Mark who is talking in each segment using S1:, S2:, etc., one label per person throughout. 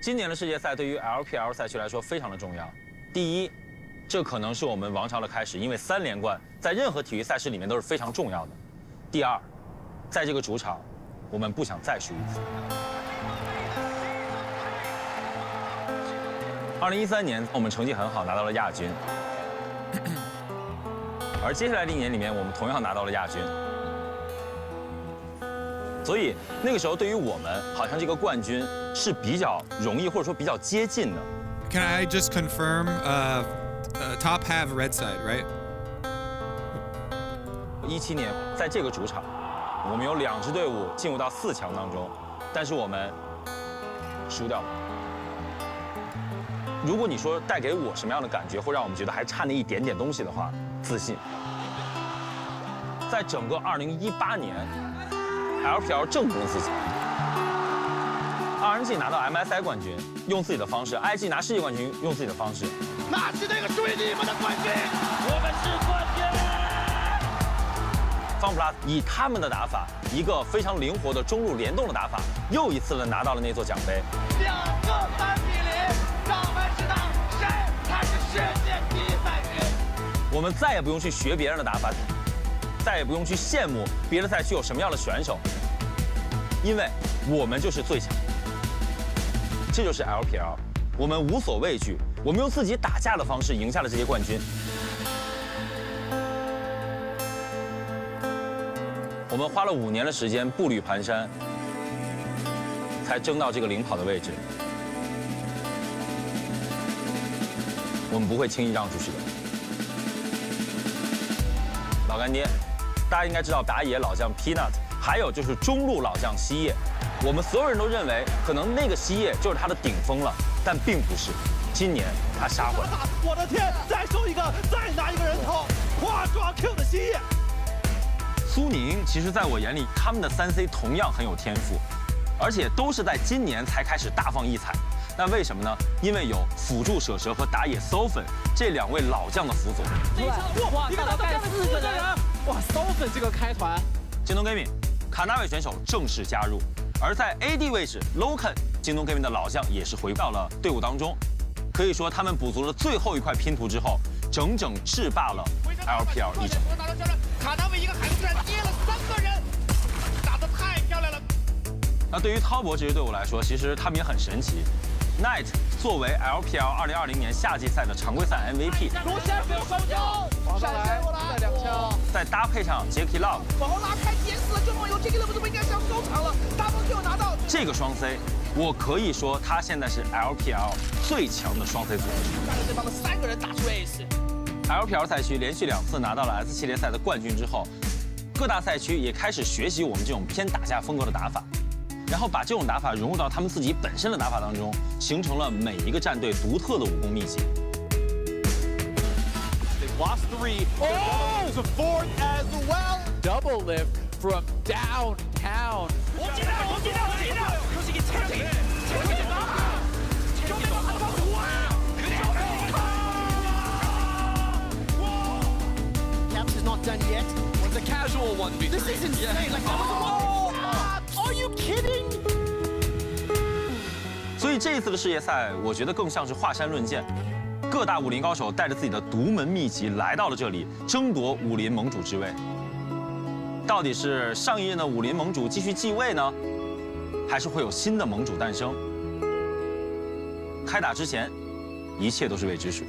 S1: 今年的世界赛对于 LPL 赛区来说非常的重要。第一，这可能是我们王朝的开始，因为3连冠在任何体育赛事里面都是非常重要的。第二，在这个主场，我们不想再输一次。2013年我们成绩很好，拿到了亚军，而接下来的一年里面，我们同样拿到了亚军。所以那个时候对于我们，好像这个冠军是比较容易或者说比较接近的。
S2: Can I just confirm? Top half red side, right?
S1: 17年在这个主场，我们有2支队伍进入到4强当中，但是我们输掉了。如果你说带给我什么样的感觉，会让我们觉得还差那一点点东西的话，自信。在整个2018年 ，LPL 正攻自己。RNG 拿到 MSI 冠军，用自己的方式；IG 拿世界冠军，用自己的方式。
S3: 那是那个属于你们的冠军，我们是冠军。
S1: FunPlus 以他们的打法，一个非常灵活的中路联动的打法，又一次的拿到了那座奖杯。
S3: 2个3比0，让我们知道谁才是世界第一赛区。
S1: 我们再也不用去学别人的打法，再也不用去羡慕别的赛区有什么样的选手，因为我们就是最强。这就是 LPL， 我们无所畏惧，我们用自己打架的方式赢下了这些冠军。我们花了5年的时间，步履蹒跚，才争到这个领跑的位置。我们不会轻易让出去的。老干爹，大家应该知道打野老将 Peanut， 还有就是中路老将西叶。我们所有人都认为，可能那个西叶就是他的顶峰了，但并不是。今年他杀回来。
S3: 我的天！再收一个，再拿一个人头，跨抓 Q 的西叶。
S1: 苏宁其实在我眼里，他们的3C 同样很有天赋，而且都是在今年才开始大放异彩。那为什么呢？因为有辅助舍蛇和打野 Sofen 这2位老将的辅佐。
S4: 哇，大概4个人！哇 ，Sofen 这个开团。
S1: 京东 Gaming 卡纳位选手正式加入。而在 AD 位置 ，Loken 京东 Gaming 的老将也是回到了队伍当中，可以说他们补足了最后一块拼图之后，整整制霸了 LPL 一整。
S3: 卡纳维一个海居然接了3个人，打得太漂亮了。
S1: 那对于滔博这支队伍来说，其实他们也很神奇。Knight 作为 LPL 2020年夏季赛的常规赛 MVP，
S3: 罗先没有收球，闪现过来，再2枪，
S1: 再搭配上 JackeyLove，
S3: 往后拉开，点死了这梦游 JackeyLove 都不应该想收场了 ，Double Q 拿到。
S1: 这个双 C， 我可以说他现在是 LPL 最强的双 C 组合。
S3: 带着对方的3个人打出 Ace。LPL
S1: 赛区连续2次拿到了 S 系列赛的冠军之后，各大赛区也开始学习我们这种偏打架风格的打法。然后把这种打法融入到他们自己本身的打法当中，形成了每一个战队独特的武功秘籍。
S5: They've lost 3. Oh, it's a 4th as well. Double lift from downtown.
S3: 我进了！可是一체력이 Caps is not done yet.
S5: It's a casual 1v3.
S3: This is insane. Like that was a 1v3. Are you kidding?
S1: 所以这一次的世界赛，我觉得更像是华山论剑，各大武林高手带着自己的独门秘籍来到了这里，争夺武林盟主之位。到底是上一任的武林盟主继续继位呢，还是会有新的盟主诞生？开打之前，一切都是未知数。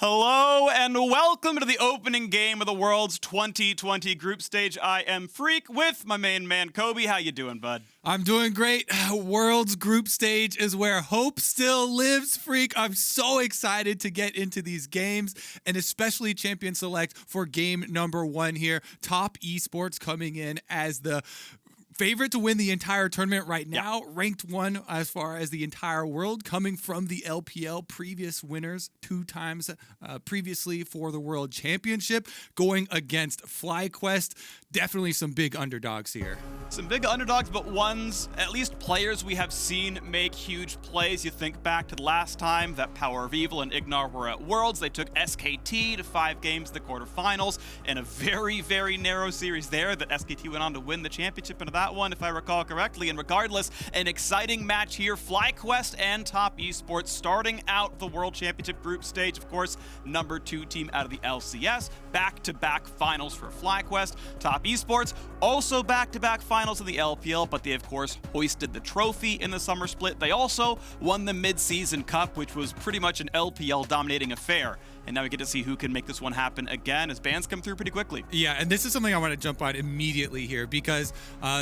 S6: Hello and welcome to the opening game of the World's 2020 group stage. I am Freak with my main man, Kobe. How you doing, bud?
S2: I'm doing great. World's group stage is where hope still lives, Freak. I'm so excited to get into these games, and especially Champion Select for game number 1 here. Top Esports coming in as the favorite to win the entire tournament right now, ranked 1 as far as the entire world, coming from the LPL, previous winners 2 times previously for the World Championship, going against FlyQuest. Definitely some big underdogs here.
S6: Some big underdogs, but ones, at least players we have seen make huge plays. You think back to the last time that PowerOfEvil and IgNar were at Worlds. They took SKT to 5 games in the quarterfinals in a very, very narrow series there that SKT went on to win the championship into that one, if I recall correctly. And regardless, an exciting match here. FlyQuest and Top Esports starting out the World Championship group stage. Of course, number 2 team out of the LCS. Back-to-back finals for FlyQuest. Top Esports also back-to-back finals in the LPL, but they of course hoisted the trophy in the summer split. They also won the mid-season cup, which was pretty much an LPL dominating affair. And now we get to see who can make this one happen again as bans come through pretty quickly.
S2: Yeah, and this is something I want to jump on immediately here because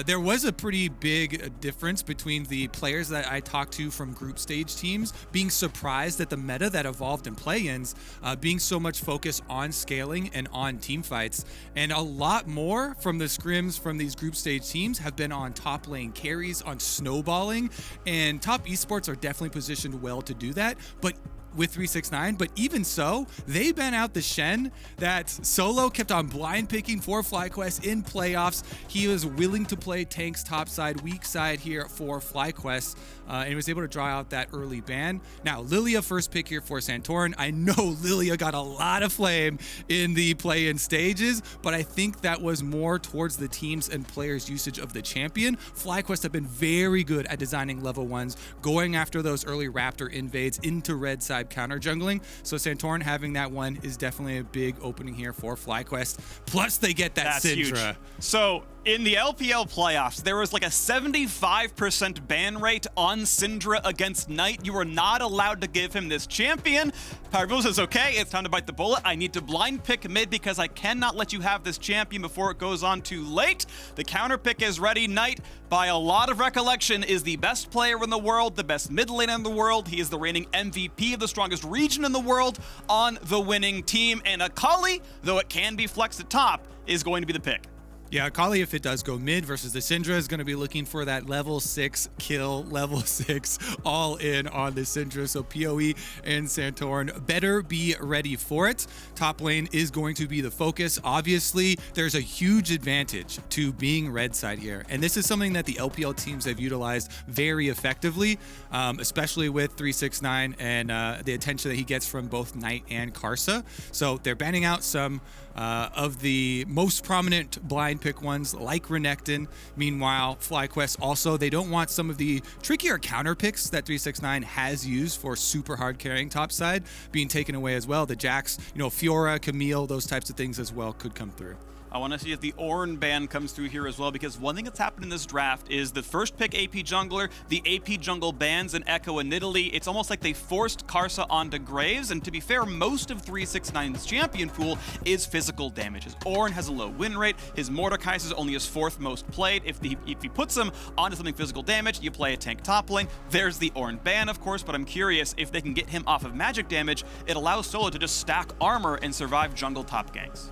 S2: there was a pretty big difference between the players that I talked to from group stage teams being surprised at the meta that evolved in play-ins, being so much focus on scaling and on team fights. And a lot more from the scrims from these group stage teams have been on top lane carries, on snowballing, and Top Esports are definitely positioned well to do that. But with 369, but even so, they ban out the Shen that Solo kept on blind picking for FlyQuest in playoffs. He was willing to play tanks top side, weak side here for FlyQuest, and he was able to draw out that early ban. Now, Lillia first pick here for Santorin. I know Lillia got a lot of flame in the play-in stages, but I think that was more towards the teams and players' usage of the champion. FlyQuest have been very good at designing level 1s, going after those early Raptor invades into red side counter jungling. So Santorin having that one is definitely a big opening here for FlyQuest. Plus they get that Syndra.
S6: Huge. So in the LPL playoffs, there was like a 75% ban rate on Syndra against Knight. You were not allowed to give him this champion. PowerOfEvil says, okay, it's time to bite the bullet. I need to blind pick mid because I cannot let you have this champion before it goes on too late. The counter pick is ready. Knight, by a lot of recollection, is the best player in the world, the best mid laner in the world. He is the reigning MVP of the strongest region in the world on the winning team. And Akali, though it can be flexed at top, is going to be the pick.
S2: Yeah, Akali, if it does go mid versus the Syndra, is going to be looking for that level 6 kill, level 6 all in on the Syndra. So PoE and Santorin better be ready for it. Top lane is going to be the focus. Obviously, there's a huge advantage to being red side here. And this is something that the LPL teams have utilized very effectively, especially with 369 and the attention that he gets from both Knight and Karsa. So they're banning out some of the most prominent blind pick ones like Renekton. Meanwhile, FlyQuest also, they don't want some of the trickier counter picks that 369 has used for super hard carrying topside being taken away as well. The Jacks, Fiora, Camille, those types of things as well could come through.
S6: I want to see if the Ornn ban comes through here as well, because one thing that's happened in this draft is the first pick AP jungler, the AP jungle bans in Echo and Nidalee. It's almost like they forced Karsa onto Graves, and to be fair, most of 369's champion pool is physical damage. His Ornn has a low win rate, his Mordekaiser is only his 4th most played. If he puts him onto something physical damage, you play a tank top lane. There's the Ornn ban, of course, but I'm curious if they can get him off of magic damage. It allows Solo to just stack armor and survive jungle top ganks.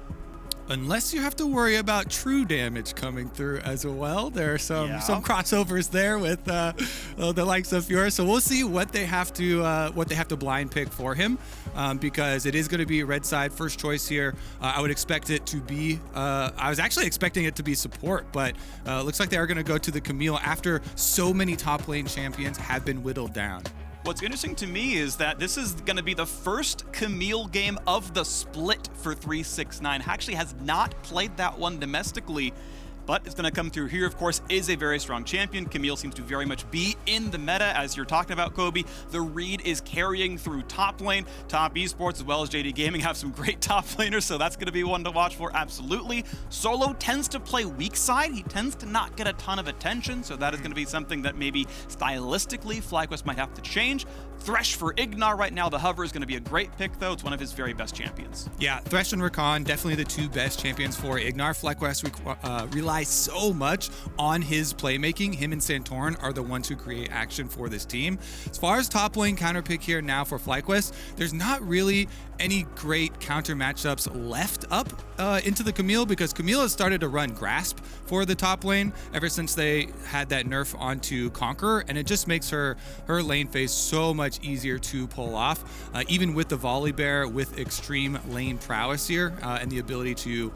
S2: Unless you have to worry about true damage coming through as well. There are some crossovers there with the likes of Fiora. So we'll see what they have to blind pick for him, because it is going to be red side first choice here. I would expect it to be. I was actually expecting it to be support, but looks like they are going to go to the Camille after so many top lane champions have been whittled down.
S6: What's interesting to me is that this is going to be the first Camille game of the split for 369. Actually has not played that one domestically. but it's going to come through here. Of course, is a very strong champion. Camille seems to very much be in the meta, as you're talking about, Kobe. The read is carrying through top lane. Top Esports, as well as JD Gaming, have some great top laners, so that's going to be one to watch for, absolutely. Solo tends to play weak side. He tends to not get a ton of attention, so that is going to be something that maybe stylistically FlyQuest might have to change. Thresh for IgNar right now. The hover is going to be a great pick, though. It's one of his very best champions.
S2: Yeah, Thresh and Rakan, definitely the two best champions for IgNar. FlyQuest relies so much on his playmaking. Him and Santorin are the ones who create action for this team. As far as top lane counter pick here now for FlyQuest, there's not really any great counter matchups left up into the Camille, because Camille has started to run Grasp for the top lane ever since they had that nerf onto Conqueror, and it just makes her lane phase so much easier to pull off, even with the Volibear with extreme lane prowess here and the ability to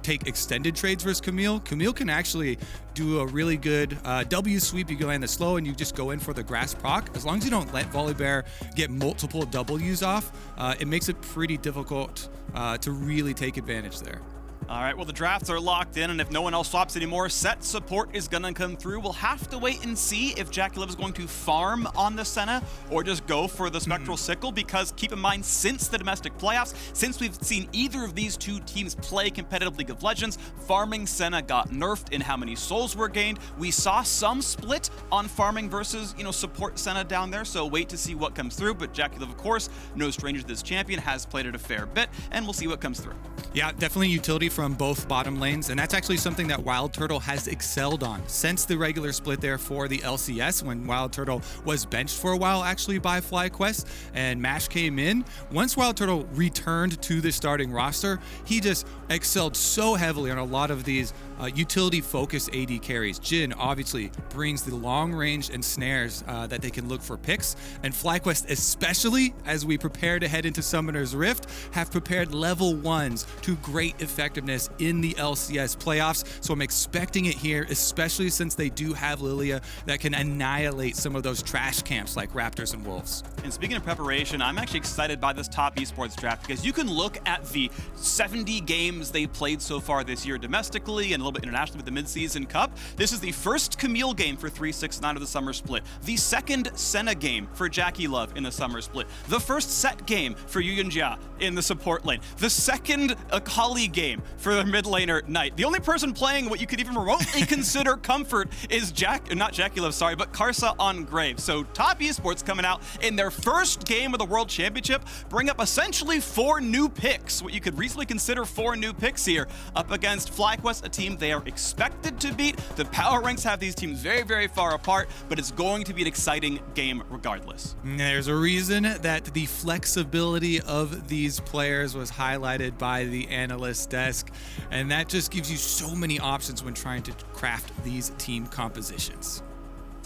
S2: take extended trades versus Camille. Camille can actually do a really good W sweep. You can land the slow and you just go in for the grass proc. As long as you don't let Volibear get multiple Ws off, it makes it pretty difficult to really take advantage there.
S6: All right, well, the drafts are locked in, and if no one else swaps anymore, Sett support is going to come through. We'll have to wait and see if JackeyLove is going to farm on the Senna or just go for the Spectral Sickle, because keep in mind, since the domestic playoffs, since we've seen either of these two teams play competitive League of Legends, farming Senna got nerfed in how many souls were gained. We saw some split on farming versus, support Senna down there, so wait to see what comes through. But JackeyLove, of course, no stranger to this champion, has played it a fair bit, and we'll see what comes through.
S2: Yeah, definitely utility from both bottom lanes, and that's actually something that WildTurtle has excelled on since the regular split there for the LCS, when WildTurtle was benched for a while actually by FlyQuest and Mash came in. Once WildTurtle returned to the starting roster, he just excelled so heavily on a lot of these utility-focused AD carries. Jhin obviously brings the long range and snares that they can look for picks, and FlyQuest, especially as we prepare to head into Summoner's Rift, have prepared level 1s to great effectiveness in the LCS playoffs. So I'm expecting it here, especially since they do have Lillia that can annihilate some of those trash camps like Raptors and Wolves.
S6: And speaking of preparation, I'm actually excited by this top esports draft, because you can look at the 70 games they played so far this year domestically and a little bit internationally with the mid-season cup. This is the first Camille game for 369 of the summer split, the second Senna game for JackeyLove in the summer split, the first Sett game for yuyanjia in the support lane, the second Akali game for the mid laner Knight. The only person playing what you could even remotely consider comfort is not JackeyLove, sorry, but Karsa on Grave. So top esports coming out in their first game of the World Championship, bring up essentially 4 new picks, what you could reasonably consider 4 new picks here, up against FlyQuest, a team they are expected to beat. The power ranks have these teams very, very far apart, but it's going to be an exciting game regardless.
S2: There's a reason that the flexibility of these players was highlighted by the analyst desk, and that just gives you so many options when trying to craft these team compositions.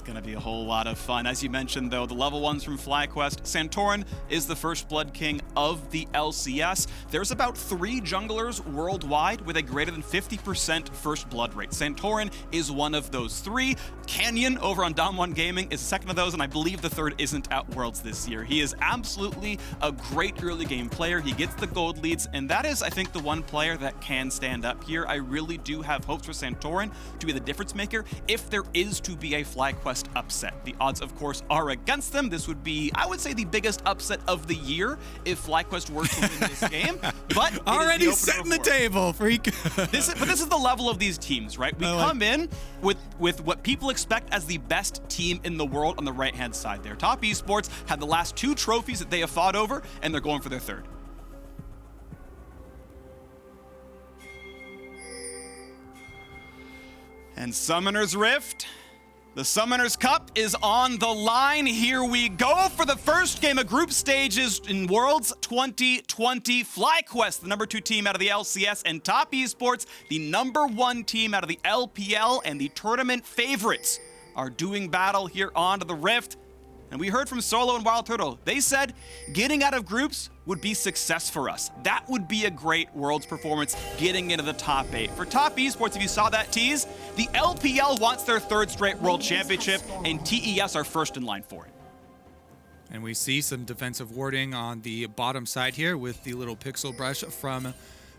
S6: Going to be a whole lot of fun. As you mentioned, though, the level 1s from FlyQuest. Santorin is the first Blood King of the LCS. There's about 3 junglers worldwide with a greater than 50% first blood rate. Santorin is one of those 3. Canyon over on Dom1 Gaming is the second of those, and I believe the third isn't at Worlds this year. He is absolutely a great early game player. He gets the gold leads, and that is, I think, the one player that can stand up here. I really do have hopes for Santorin to be the difference maker if there is to be a FlyQuest upset. The odds, of course, are against them. This would be, I would say, the biggest upset of the year if FlyQuest were to win this game. But
S2: already setting the table, freak.
S6: This is the level of these teams, right? We come in with what people expect as the best team in the world on the right-hand side there. Top Esports had the last 2 trophies that they have fought over, and they're going for their 3rd. And Summoner's Rift, the Summoner's Cup is on the line. Here we go for the first game of group stages in Worlds 2020. FlyQuest, the number 2 team out of the LCS, and Top Esports, the number 1 team out of the LPL, and the tournament favorites are doing battle here on the Rift. And we heard from Solo and WildTurtle. They said getting out of groups would be success for us. That would be a great Worlds performance, getting into the top 8. For Top Esports, if you saw that tease, the LPL wants their 3rd straight World Championship, and TES are first in line for it.
S2: And we see some defensive warding on the bottom side here with the little pixel brush from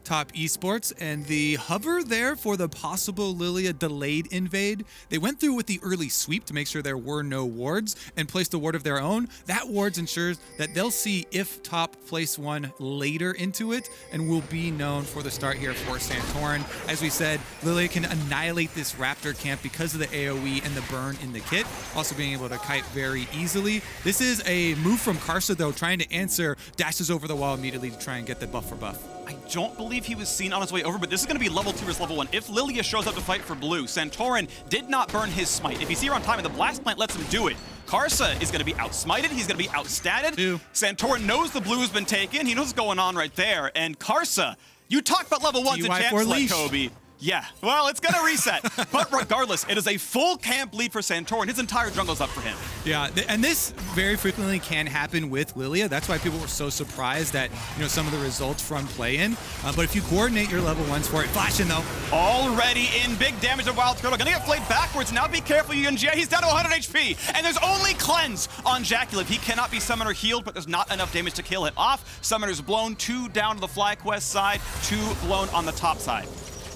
S2: Top Esports, and the hover there for the possible Lillia delayed invade. They went through with the early sweep to make sure there were no wards and placed a ward of their own. That wards ensures that they'll see if top place one later into it and will be known for the start here for Santorin. As we said, Lillia can annihilate this Raptor camp because of the AoE and the burn in the kit, also being able to kite very easily. This is a move from Karsa though, trying to answer, dashes over the wall immediately to try and get the buff for buff.
S6: I don't believe he was seen on his way over, but this is going to be level 2 versus level 1. If Lillia shows up to fight for blue, Santorin did not burn his smite. If he's here on time and the blast plant lets him do it, Karsa is going to be outsmited. He's going to be outstatted. Santorin knows the blue has been taken. He knows what's going on right there. And Karsa, you talk about level 1s in champs like Kobe. Yeah, well, it's going to reset. But regardless, it is a full camp lead for Santorin. His entire jungle's up for him.
S2: Yeah, and this very frequently can happen with Lillia. That's why people were so surprised at some of the results from play-in. But if you coordinate your level 1s for it, flash in though.
S6: Already in, big damage to WildTurtle. Gonna get flayed backwards. Now be careful, yuyanjia. He's down to 100 HP. And there's only cleanse on JackeyLove. He cannot be summoner healed, but there's not enough damage to kill it off. Summoner's blown, 2 down to the FlyQuest side, 2 blown on the top side.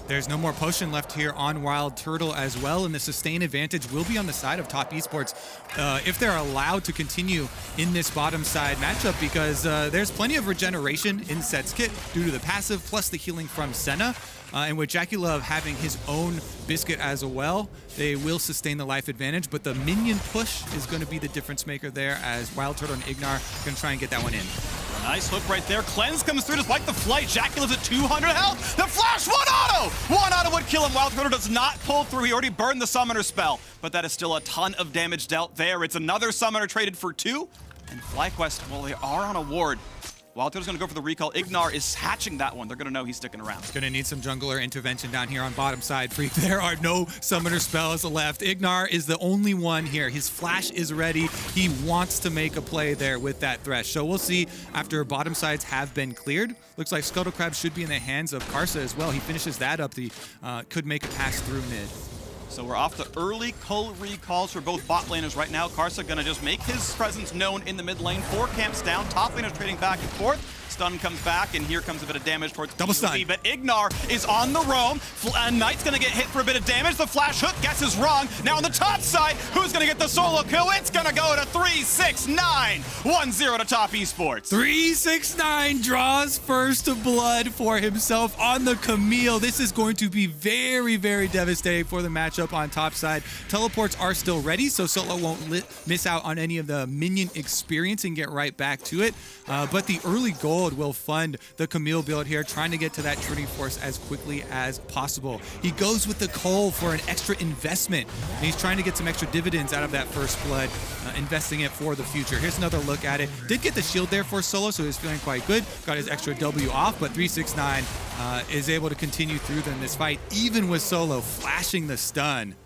S2: There's no more potion left here on WildTurtle as well, and the sustain advantage will be on the side of Top Esports if they're allowed to continue in this bottom side matchup, because there's plenty of regeneration in Sett's kit due to the passive, plus the healing from Senna. And with JackeyLove having his own biscuit as well, they will sustain the life advantage, but the minion push is going to be the difference maker there, as WildTurtle and IgNar are going to try and get that one in.
S6: Nice hook right there. Cleanse comes through despite the flight. JackeyLove's at 200 health. The flash, 1 auto! 1 auto would kill him. WildTurtle does not pull through. He already burned the summoner spell, but that is still a ton of damage dealt there. It's another summoner traded for 2, and FlyQuest, well, they are on a ward. WildTurtle's going to go for the recall. IgNar is hatching that one. They're going to know he's sticking around.
S2: Going to need some jungler intervention down here on bottom side. Freak, there are no summoner spells left. IgNar is the only one here. His flash is ready. He wants to make a play there with that Thresh. So we'll see after bottom sides have been cleared. Looks like Scuttle Crab should be in the hands of Karsa as well. He finishes that up. The could make a pass through mid.
S6: So we're off the early cull recalls for both bot laners right now. Karsa gonna just make his presence known in the mid lane. 4 camps down. Top laners trading back and forth. Stun comes back, and here comes a bit of damage towards
S2: double stun.
S6: But IgNar is on the roam. Knight's gonna get hit for a bit of damage. The flash hook guesses wrong. Now on the top side, who's gonna get the solo kill? It's gonna go to 369. 1-0 to Top Esports.
S2: 369 draws first blood for himself on the Camille. This is going to be very, very devastating for the matchup on top side. Teleports are still ready, so Solo won't miss out on any of the minion experience and get right back to it. But the early gold will fund the Camille build here, trying to get to that Trinity Force as quickly as possible. He goes with the Cole for an extra investment, and he's trying to get some extra dividends out of that first blood, investing it for the future. Here's another look at it. Did get the shield there for Solo, so he's feeling quite good. Got his extra W off, but 369 is able to continue through in this fight, even with Solo flashing the stun.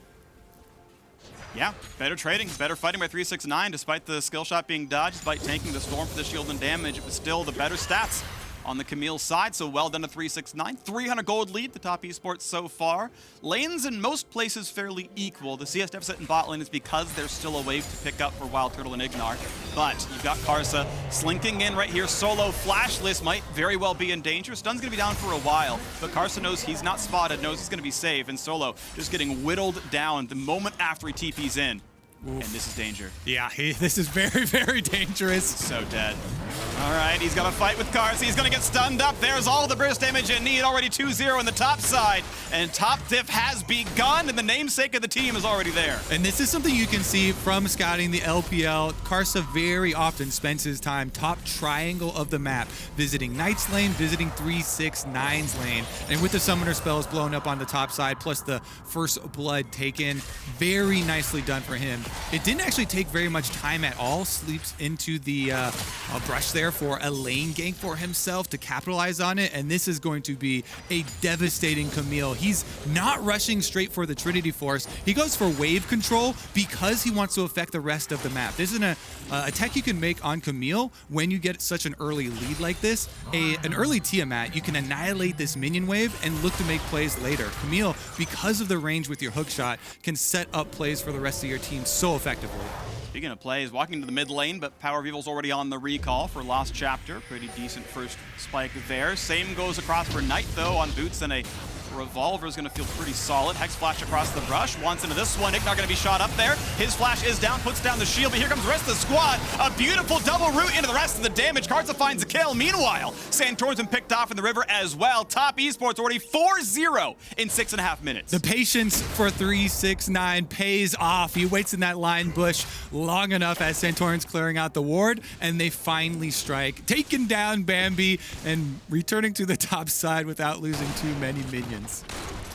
S6: Yeah, better trading, better fighting by 369, despite the skill shot being dodged, despite tanking the storm for the shield and damage. It was still the better stats on the Camille side, so well done to 369. 300 gold lead, the Top Esports so far. Lanes in most places fairly equal. The CS deficit in bot lane is because there's still a wave to pick up for WildTurtle and IgNar. But you've got Karsa slinking in right here. Solo flashless might very well be in danger. Stun's gonna be down for a while, but Karsa knows he's not spotted, knows he's gonna be safe, and Solo just getting whittled down the moment after he TP's in. Oof. And this is danger.
S2: Yeah, this is very, very dangerous.
S6: So dead. All right, he's got to fight with Karsa. He's going to get stunned up. There's all the burst damage you need. Already 2-0 on the top side. And top diff has begun, and the namesake of the team is already there.
S2: And this is something you can see from scouting the LPL. Karsa very often spends his time top triangle of the map, visiting Knight's lane, visiting 369's lane. And with the summoner spells blown up on the top side, plus the first blood taken, very nicely done for him. It didn't actually take very much time at all. Sleeps into the brush there for a lane gank for himself to capitalize on it, and this is going to be a devastating Camille. He's not rushing straight for the Trinity Force. He goes for wave control because he wants to affect the rest of the map. This is a tech you can make on Camille when you get such an early lead like this. An early Tiamat, you can annihilate this minion wave and look to make plays later. Camille, because of the range with your hook shot, can set up plays for the rest of your team so effectively.
S6: Speaking of plays, walking to the mid lane, but PowerOfEvil's already on the recall for Lost Chapter. Pretty decent first spike there. Same goes across for Knight, though, on boots, and a Revolver is going to feel pretty solid. Hex flash across the brush. Wants into this one. IgNar going to be shot up there. His flash is down, puts down the shield, but here comes the rest of the squad. A beautiful double root into the rest of the damage. Karsa finds a kill. Meanwhile, Santorin's been picked off in the river as well. Top Esports already 4-0 in 6.5 minutes.
S2: The patience for 369 pays off. He waits in that line bush long enough as Santorin's clearing out the ward, and they finally strike, taking down Bambi and returning to the top side without losing too many minions.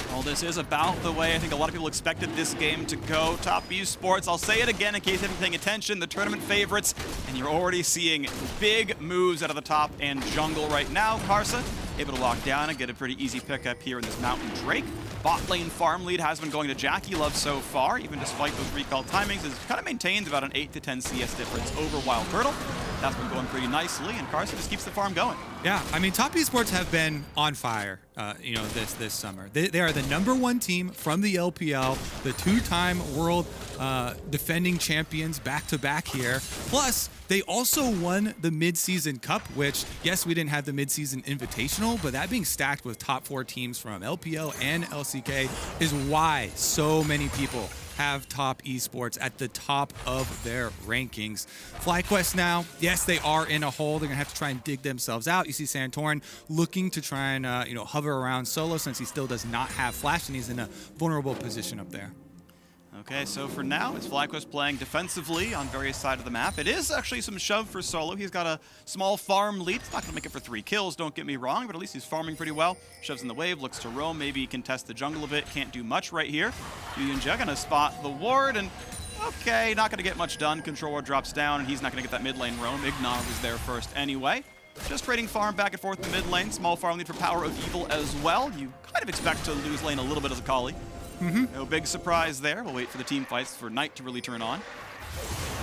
S6: Well, this is about the way I think a lot of people expected this game to go. Top Esports, I'll say it again in case you haven't been paying attention, the tournament favorites, and you're already seeing big moves out of the top and jungle right now. Karsa able to lock down and get a pretty easy pickup here in this Mountain Drake. Bot lane farm lead has been going to JackeyLove so far, even despite those recall timings. It's kind of maintains about an 8 to 10 CS difference over WildTurtle. That's been going pretty nicely, and Karsa just keeps the farm going.
S2: Yeah, I mean, Top Esports have been on fire, this summer. They are the #1 team from the LPL, the 2-time world defending champions back-to-back here. Plus, they also won the Mid-Season Cup, which, yes, we didn't have the Mid-Season Invitational, but that being stacked with top 4 teams from LPL and LCK is why so many people have Top Esports at the top of their rankings. FlyQuest now, yes, they are in a hole. They're gonna have to try and dig themselves out. You see Santorin looking to try and hover around solo since he still does not have flash and he's in a vulnerable position up there.
S6: Okay, so for now, it's FlyQuest playing defensively on various sides of the map. It is actually some shove for Solo. He's got a small farm lead. It's not going to make it for 3 kills, don't get me wrong, but at least he's farming pretty well. Shoves in the wave, looks to roam, maybe he can test the jungle a bit. Can't do much right here. yuyanjia going to spot the ward, and okay, not going to get much done. Control ward drops down, and he's not going to get that mid lane roam. IgNar was there first anyway. Just trading farm back and forth in the mid lane. Small farm lead for PowerOfEvil as well. You kind of expect to lose lane a little bit as Akali. No big surprise there. We'll wait for the team fights for Knight to really turn on.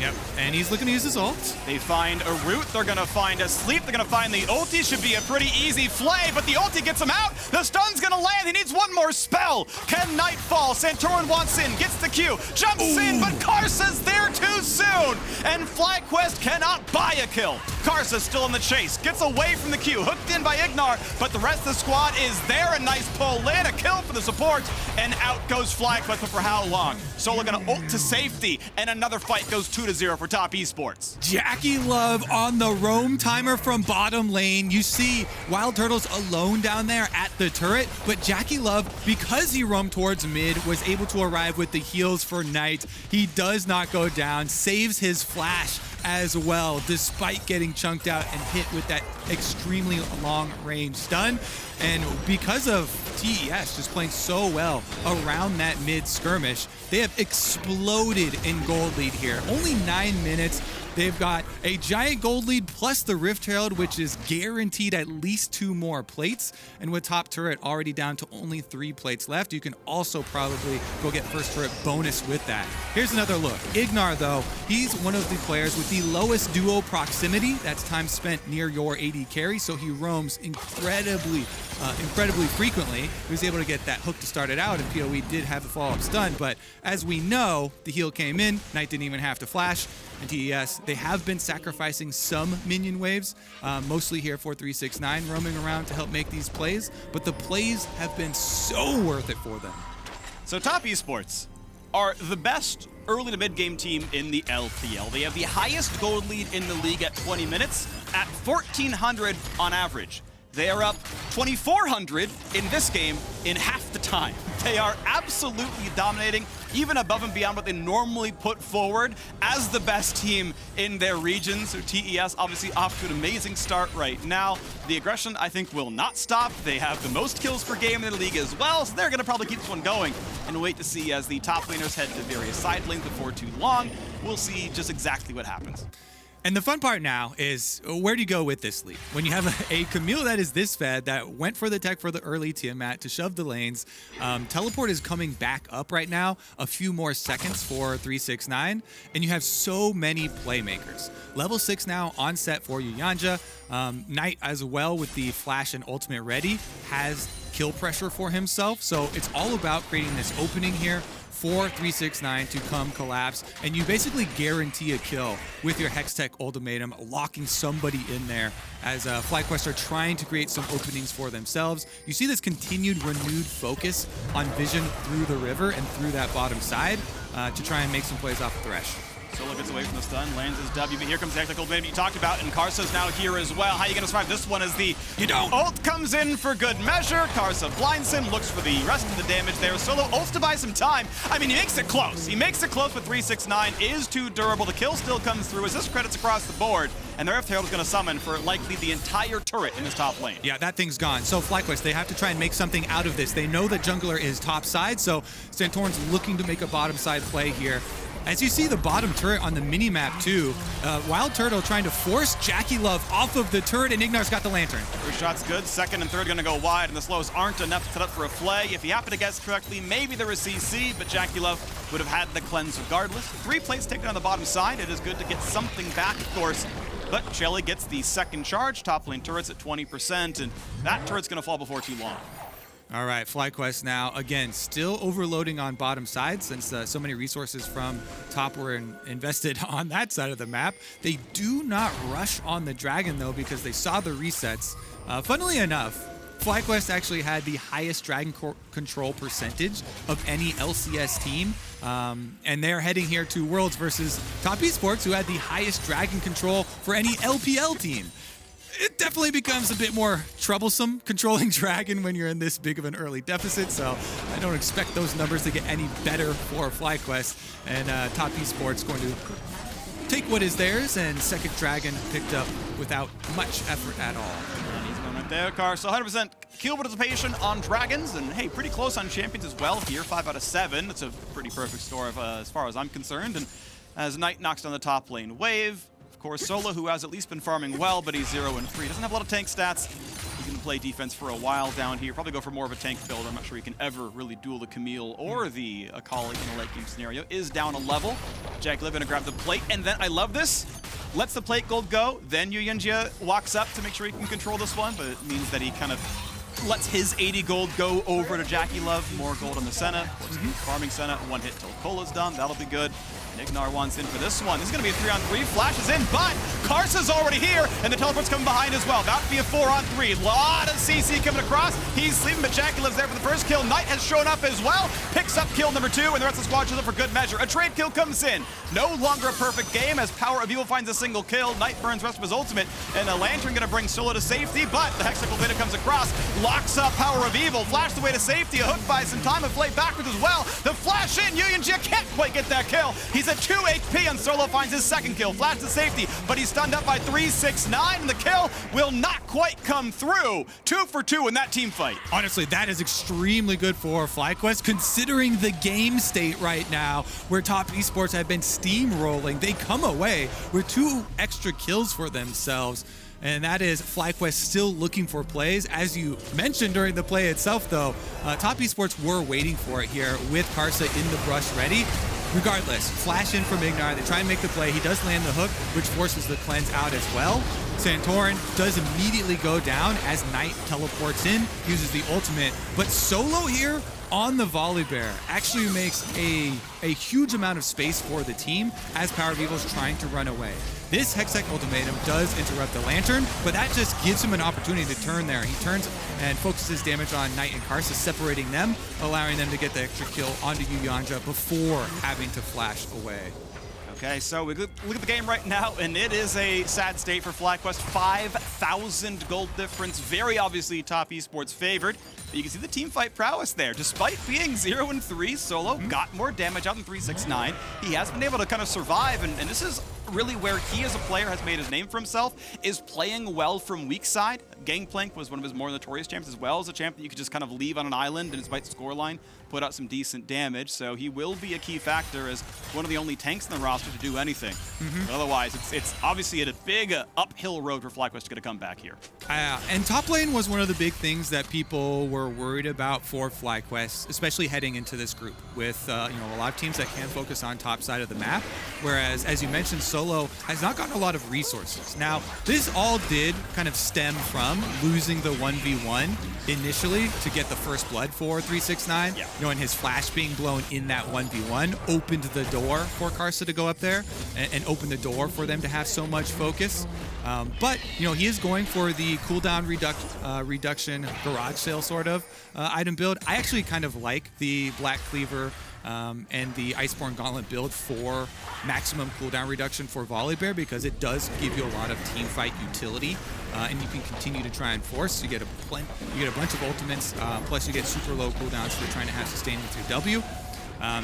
S2: Yep, and he's looking to use his ult.
S6: They find a root, they're gonna find a sleep, they're gonna find the ulti. Should be a pretty easy flay, but the ulti gets him out. The stun's gonna land, he needs one more spell. Can Knight fall? Santorin wants in, gets the Q, jumps in, but Karsa's there too soon. And FlyQuest cannot buy a kill. Karsa's still in the chase, gets away from the Q, hooked in by IgNar, but the rest of the squad is there. A nice pull, land a kill for the support, and out goes FlyQuest, but for how long? Solo gonna ult to safety, and another fight goes 2-0 for Top Esports.
S2: JackeyLove on the roam timer from bottom lane. You see WildTurtle's alone down there at the turret, but JackeyLove, because he roamed towards mid, was able to arrive with the heals for Knight. He does not go down, saves his flash as well, despite getting chunked out and hit with that extremely long-range stun. And because of TES just playing so well around that mid-skirmish, they have exploded in gold lead here. Only 9 minutes. They've got a giant gold lead plus the Rift Herald, which is guaranteed at least 2 more plates. And with top turret already down to only 3 plates left, you can also probably go get first turret bonus with that. Here's another look. IgNar, though, he's one of the players with the lowest duo proximity. That's time spent near your AD carry, so he roams incredibly frequently. He was able to get that hook to start it out, and PoE did have the follow-up stun, but as we know, the heal came in, Knight didn't even have to flash, and TES, they have been sacrificing some minion waves, mostly here for 369, roaming around to help make these plays, but the plays have been so worth it for them.
S6: So Top Esports are the best early to mid-game team in the LPL. They have the highest gold lead in the league at 20 minutes at 1,400 on average. They are up 2,400 in this game in half the time. They are absolutely dominating, even above and beyond what they normally put forward as the best team in their region. So TES obviously off to an amazing start right now. The aggression, I think, will not stop. They have the most kills per game in the league as well, so they're going to probably keep this one going. And wait to see as the top laners head to various side lanes before too long. We'll see just exactly what happens.
S2: And the fun part now is, where do you go with this lead? When you have a Camille that is this fed, that went for the tech for the early Tiamat to shove the lanes. Teleport is coming back up right now, a few more seconds for 369, and you have so many playmakers. Level 6 now on Sett for yuyanjia. Knight as well with the flash and ultimate ready has kill pressure for himself, so it's all about creating this opening here for 369 to come collapse, and you basically guarantee a kill with your Hextech ultimatum, locking somebody in there as FlyQuest are trying to create some openings for themselves. You see this continued renewed focus on vision through the river and through that bottom side to try and make some plays off of Thresh.
S6: Solo gets away from the stun, lands his W, but here comes the technical ultimate you talked about, and Karsa's now here as well. How are you going to survive this one as the ult comes in for good measure. Karsa blinds him, looks for the rest of the damage there. Solo ults to buy some time. I mean, he makes it close. He makes it close, but 369 is too durable. The kill still comes through. Assist credits across the board, and their Herald is going to summon for likely the entire turret in his top lane.
S2: Yeah, that thing's gone. So FlyQuest, they have to try and make something out of this. They know that jungler is top side, so Santorin's looking to make a bottom side play here. As you see the bottom turret on the mini-map too, WildTurtle trying to force JackeyLove off of the turret, and IgNar's got the lantern.
S6: First shot's good, second and third gonna go wide, and the slows aren't enough to set up for a flay. If he happened to guess correctly, maybe there was CC, but JackeyLove would have had the cleanse regardless. 3 plates taken on the bottom side. It is good to get something back, of course, but Shelly gets the second charge. Top lane turret's at 20%, and that turret's gonna fall before too long.
S2: All right, FlyQuest now, again, still overloading on bottom side since so many resources from top were invested on that side of the map. They do not rush on the dragon, though, because they saw the resets. Funnily enough, FlyQuest actually had the highest dragon control percentage of any LCS team, and they're heading here to Worlds versus Top Esports, who had the highest dragon control for any LPL team. It definitely becomes a bit more troublesome controlling Dragon when you're in this big of an early deficit, so I don't expect those numbers to get any better for FlyQuest. And Top Esports going to take what is theirs, and second Dragon picked up without much effort at all.
S6: And he's going right there, Karsa. 100% kill participation on Dragons, and hey, pretty close on Champions as well here, 5 out of 7. That's a pretty perfect score as far as I'm concerned. And as Knight knocks down the top lane wave, of course, Solo, who has at least been farming well, but he's 0 and 3. Doesn't have a lot of tank stats. He's going to play defense for a while down here. Probably go for more of a tank build. I'm not sure he can ever really duel the Camille or the Akali in a late game scenario. Is down a level. JackeyLove going to grab the plate, and then, I love this, lets the plate gold go. Then yuyanjia walks up to make sure he can control this one, but it means that he kind of lets his 80 gold go over to JackeyLove. More gold on the Senna. Farming Senna. 1 hit till Cola's done. That'll be good. And IgNar wants in for this one. This is going to be a 3-on-3. Flashes in, but Karsa's already here, and the teleport's coming behind as well. About to be a 4-on-3. Lot of CC coming across. He's sleeping, but JackeyLove's there for the first kill. Knight has shown up as well. Picks up kill number 2, and the rest of the squad shows up for good measure. A trade kill comes in. No longer a perfect game as PowerOfEvil finds a single kill. Knight burns the rest of his ultimate, and a Lantern going to bring Solo to safety, but the Hexacle Beta comes across, locks up PowerOfEvil, flashed away to safety. A hook buys some time, a play backwards as well. The flash in, yuyanjia can't quite get that kill. He's at 2 HP, and Solo finds his second kill. Flash to safety, but he's stunned up by 369, and the kill will not quite come through. 2 for 2 in that team fight.
S2: Honestly, that is extremely good for FlyQuest, considering the game state right now, where Top Esports have been steamrolling. They come away with 2 extra kills for themselves, and that is FlyQuest still looking for plays. As you mentioned during the play itself, though, Top Esports were waiting for it here with Karsa in the brush ready. Regardless, flash in from IgNar, they try and make the play. He does land the hook, which forces the cleanse out as well. Santorin does immediately go down as Knight teleports in, uses the ultimate, but Solo here on the Volibear actually makes a huge amount of space for the team as PowerOfEvil's trying to run away. This Hextech ultimatum does interrupt the Lantern, but that just gives him an opportunity to turn there. He turns and focuses damage on Knight and Karsa, separating them, allowing them to get the extra kill onto yuyanjia before having to flash away.
S6: Okay, so we look at the game right now, and it is a sad state for FlyQuest. 5,000 gold difference, very obviously Top Esports favored. But you can see the team fight prowess there. Despite being 0 and 3, Solo got more damage out than 369. He has been able to kind of survive, and this is really where he as a player has made his name for himself, is playing well from weak side. Gangplank was one of his more notorious champs, as well as a champ that you could just kind of leave on an island and despite scoreline, put out some decent damage. So he will be a key factor as one of the only tanks in the roster to do anything. But otherwise, it's obviously a big uphill road for FlyQuest to get a comeback here.
S2: And top lane was one of the big things that people were worried about for FlyQuest, especially heading into this group with a lot of teams that can focus on top side of the map. whereas, as you mentioned, Solo has not gotten a lot of resources. Now, this all did kind of stem from losing the 1v1 initially to get the first blood for 369.
S6: Yeah.
S2: You know, and his flash being blown in that 1v1 opened the door for Karsa to go up there and open the door for them to have so much focus. But, you know, he is going for the cooldown reduction garage sale sort of item build. I actually kind of like the Black Cleaver and the Iceborne Gauntlet build for maximum cooldown reduction for Volibear, because it does give you a lot of team fight utility, and you can continue to try and force. You get a bunch of ultimates, plus you get super low cooldowns for trying to have sustain with your W.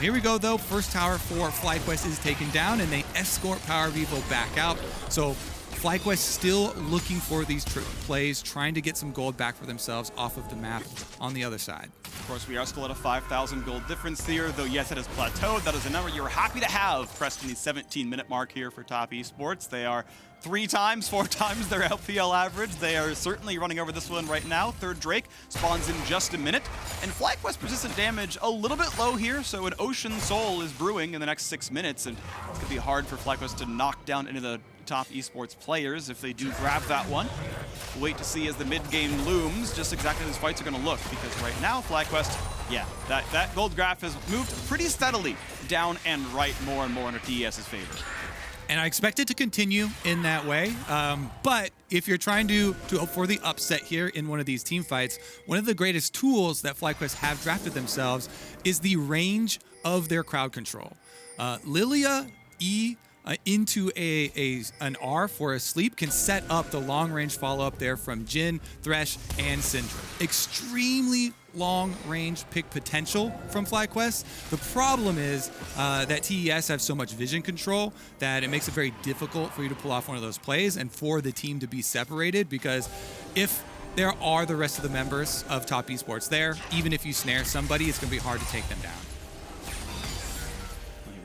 S2: Here we go, though. First tower for FlyQuest is taken down, and they escort PowerOfEvil back out. So FlyQuest still looking for these plays, trying to get some gold back for themselves off of the map on the other side.
S6: Of course, we are still at a 5,000 gold difference here, though yes, it has plateaued. That is a number you're happy to have, pressed in the 17-minute mark here for top esports. They are 4 times their LPL average. They are certainly running over this one right now. Third Drake spawns in just a minute. And FlyQuest persistent damage a little bit low here, so an Ocean Soul is brewing in the next 6 minutes, and it's going to be hard for FlyQuest to knock down into the top esports players if they do grab that one. We'll wait to see as the mid-game looms just exactly how these fights are going to look, because right now FlyQuest, yeah, that gold graph has moved pretty steadily down and right more and more under TES's favor.
S2: And I expect it to continue in that way. But if you're trying to hope for the upset here in one of these team fights, one of the greatest tools that FlyQuest have drafted themselves is the range of their crowd control. Lillia E into an R for a sleep can set up the long-range follow-up there from Jhin, Thresh, and Syndra. Extremely long-range pick potential from FlyQuest. The problem is that TES have so much vision control that it makes it very difficult for you to pull off one of those plays and for the team to be separated, because if there are the rest of the members of top esports there, even if you snare somebody, it's going to be hard to take them down.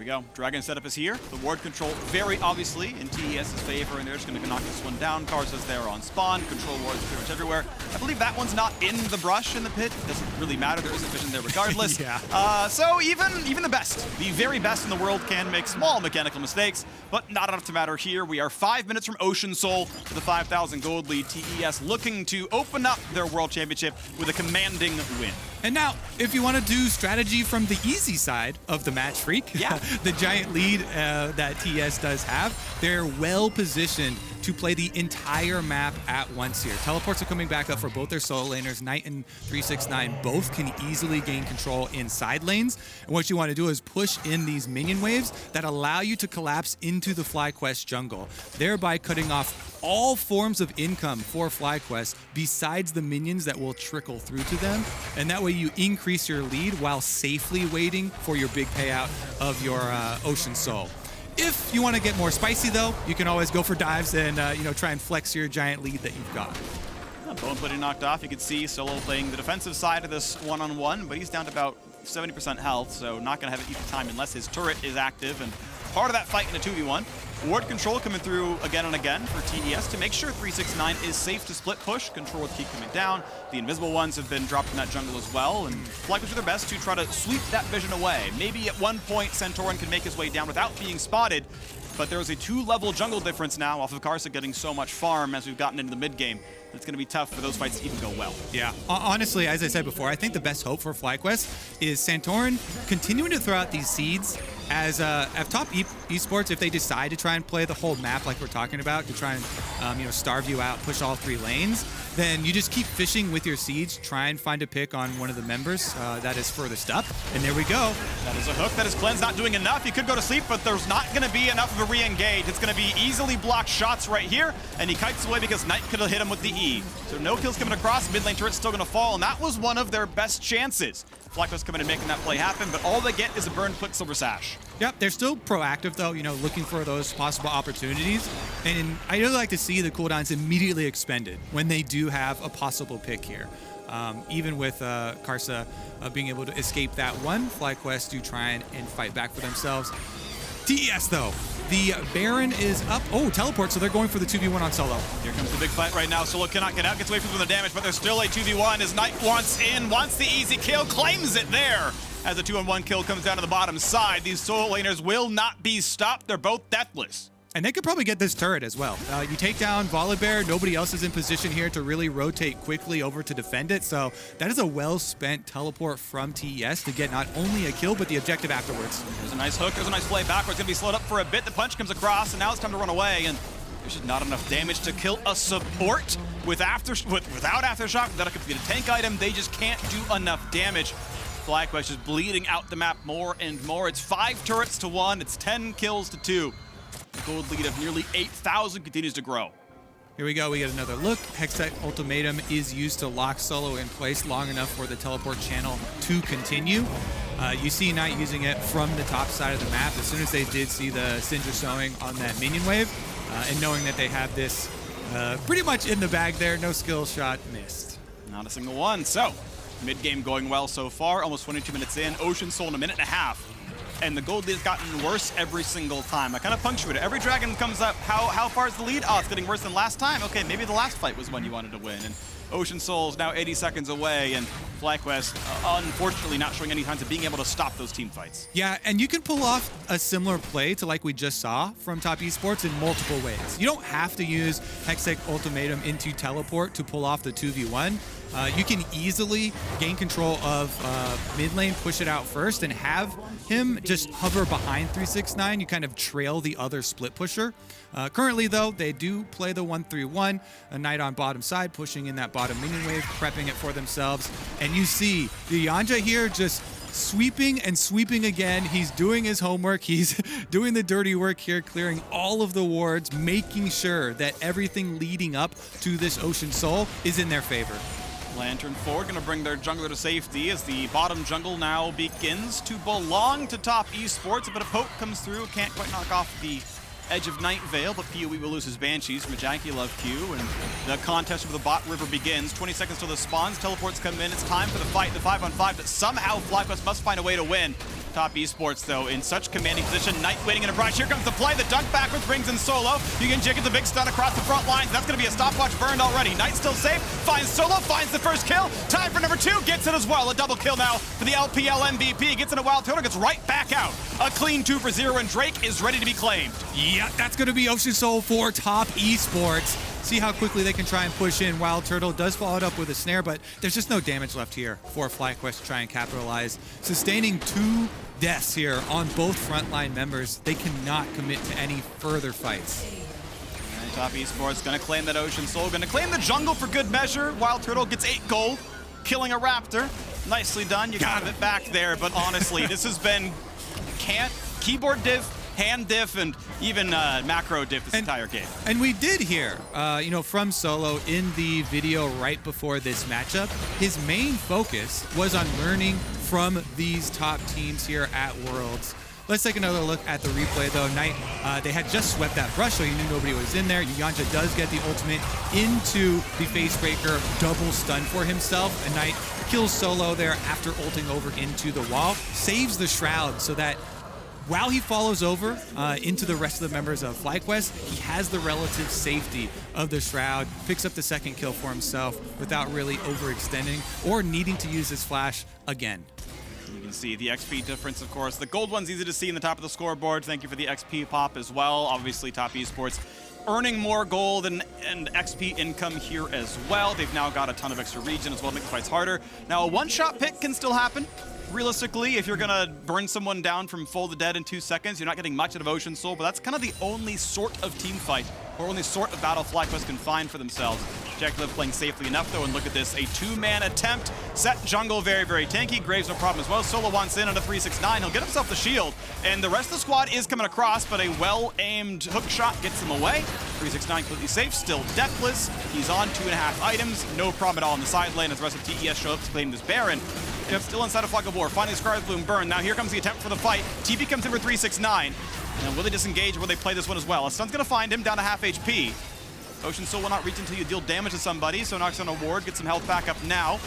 S6: Go. Dragon setup is here. The ward control very obviously in TES's favor, and they're just going to knock this one down. Karsa's there on spawn. Control wards pretty much everywhere. I believe that one's not in the brush in the pit. It doesn't really matter. There isn't vision there regardless.
S2: Yeah.
S6: So even the best, the very best in the world can make small mechanical mistakes, but not enough to matter here. We are 5 minutes from Ocean Soul to the 5,000 gold lead. TES looking to open up their world championship with a commanding win.
S2: And now, if you want to do strategy from the easy side of the match, Freak,
S6: yeah.
S2: The giant lead that TES does have, they're well positioned to play the entire map at once here. Teleports are coming back up for both their solo laners. Knight and 369 both can easily gain control in side lanes. And what you want to do is push in these minion waves that allow you to collapse into the FlyQuest jungle, thereby cutting off all forms of income for FlyQuest besides the minions that will trickle through to them. And that way you increase your lead while safely waiting for your big payout of your Ocean Soul. If you want to get more spicy, though, you can always go for dives and try and flex your giant lead that you've got.
S6: Bone Pudding knocked off. You can see Solo playing the defensive side of this one-on-one, but he's down to about 70% health, so not going to have it easy time unless his turret is active. And part of that fight in a 2v1. Ward control coming through again and again for TES to make sure 369 is safe to split push. Control would keep coming down. The invisible ones have been dropped in that jungle as well, and FlyQuest do their best to try to sweep that vision away. Maybe at one point Santorin can make his way down without being spotted, but there is a 2-level jungle difference now off of Karsa getting so much farm as we've gotten into the mid-game. It's going to be tough for those fights to even go well.
S2: Yeah, honestly, as I said before, I think the best hope for FlyQuest is Santorin continuing to throw out these seeds as top esports. If they decide to try and play the whole map like we're talking about, to try and starve you out, push all 3 lanes, then you just keep fishing with your seeds, try and find a pick on one of the members that is furthest up, and there we go.
S6: That is a hook. That is Cleanse not doing enough. He could go to sleep, but there's not going to be enough of a re-engage. It's going to be easily blocked shots right here, and he kites away because Knight could have hit him with the E. So no kills coming across. Mid lane turret's still going to fall, and that was one of their best chances. FlyQuest coming and making that play happen, but all they get is a burned Quick Silver Sash.
S2: Yep, they're still proactive though, looking for those possible opportunities. And I really like to see the cooldowns immediately expended when they do have a possible pick here. Even with Karsa being able to escape that one, FlyQuest do try and fight back for themselves. TES though, the Baron is up. Oh, teleport, so they're going for the 2v1 on Solo.
S6: Here comes the big fight right now. Solo cannot get out, gets away from the damage, but there's still a 2v1 as Knight wants the easy kill, claims it there. as a 2-on-1 kill comes down to the bottom side. These solo laners will not be stopped. They're both deathless.
S2: And they could probably get this turret as well. You take down Volibear, nobody else is in position here to really rotate quickly over to defend it. So that is a well-spent teleport from TES to get not only a kill, but the objective afterwards.
S6: There's a nice hook, there's a nice play backwards. Gonna be slowed up for a bit. The punch comes across, and now it's time to run away. And there's just not enough damage to kill a support without Aftershock, without a completed tank item. They just can't do enough damage. FlyQuest is bleeding out the map more and more. It's 5 turrets to 1, it's 10 kills to 2. The gold lead of nearly 8,000 continues to grow.
S2: Here we go, we get another look. Hextech Ultimatum is used to lock Solo in place long enough for the teleport channel to continue. You see Knight using it from the top side of the map as soon as they did see the Syndra sowing on that minion wave, and knowing that they have this pretty much in the bag there, no skill shot missed.
S6: Not a single one. So, mid-game going well so far, almost 22 minutes in. Ocean Soul in a minute and a half. And the gold lead has gotten worse every single time. I kind of punctuate it. Every dragon comes up, how far is the lead? Oh, it's getting worse than last time. Okay, maybe the last fight was when you wanted to win. And Ocean Soul is now 80 seconds away, and FlyQuest, unfortunately, not showing any signs of being able to stop those team fights.
S2: Yeah, and you can pull off a similar play to like we just saw from Top Esports in multiple ways. You don't have to use Hextech Ultimatum into teleport to pull off the 2v1. You can easily gain control of mid lane, push it out first, and have him just hover behind 369. You kind of trail the other split pusher. Currently, though, they do play the 1-3-1. A Knight on bottom side, pushing in that bottom minion wave, prepping it for themselves. And you see the yuyanjia here just sweeping and sweeping again. He's doing his homework. He's doing the dirty work here, clearing all of the wards, making sure that everything leading up to this Ocean Soul is in their favor.
S6: Lantern forward, gonna bring their jungler to safety as the bottom jungle now begins to belong to Top Esports. A bit of poke comes through, can't quite knock off the edge of Night Veil, but PoE will lose his Banshees from a JackeyLove Q, and the contest of the bot river begins. 20 seconds till the spawns, teleports come in, it's time for the fight, the 5-on-5, but somehow FlyQuest must find a way to win. Top Esports, though, in such commanding position. Knight waiting in a brush. Here comes the play. The dunk backwards brings in Solo. yuyanjia gets a big stun across the front lines. That's going to be a stopwatch burned already. Knight still safe. Finds Solo. Finds the first kill. Time for number 2. Gets it as well. A double kill now for the LPL MVP. Gets in a WildTurtle. Gets right back out. A clean 2 for 0, and Drake is ready to be claimed.
S2: Yeah, that's going to be Ocean Soul for Top Esports. See how quickly they can try and push in. WildTurtle does follow it up with a snare, but there's just no damage left here for FlyQuest to try and capitalize. Sustaining 2 deaths here on both frontline members. They cannot commit to any further fights.
S6: And Top Esports gonna claim that Ocean Soul, gonna claim the jungle for good measure. WildTurtle gets 8 gold, killing a Raptor. Nicely done, you got it back there, but honestly, this has been keyboard diff, hand diff, and even macro diff this entire game.
S2: And we did hear, from Solo in the video right before this matchup, his main focus was on learning from these top teams here at Worlds. Let's take another look at the replay, though. Knight, they had just swept that brush, so you knew nobody was in there. yuyanjia does get the ultimate into the facebreaker, double stun for himself. And Knight kills Solo there after ulting over into the wall, saves the Shroud so that while he follows over into the rest of the members of FlyQuest, he has the relative safety of the Shroud, picks up the second kill for himself without really overextending or needing to use his flash again.
S6: You can see the XP difference, of course. The gold one's easy to see in the top of the scoreboard. Thank you for the XP pop as well. Obviously, Top Esports earning more gold and XP income here as well. They've now got a ton of extra regen as well to make the fights harder. Now, a one-shot pick can still happen. Realistically, if you're gonna burn someone down from full to dead in 2 seconds, you're not getting much out of Ocean Soul, but that's kind of the only sort of team fight, or only sort of battle FlyQuest can find for themselves. JackeyLove playing safely enough, though, and look at this, a 2-man attempt. Sett jungle, very, very tanky. Graves, no problem as well. Solo wants in on a 369. He'll get himself the shield, and the rest of the squad is coming across, but a well-aimed hook shot gets him away. 369 completely safe, still deathless. He's on 2.5 items, no problem at all on the side lane as the rest of TES show up to claim this Baron. Still inside of Flag of War, finally Scar's Bloom burn. Now here comes the attempt for the fight. TP comes in for 369. And will they disengage or will they play this one as well? A stun's gonna find him down to half HP. Ocean Soul will not reach until you deal damage to somebody, so knocks on a ward, gets some health back up now.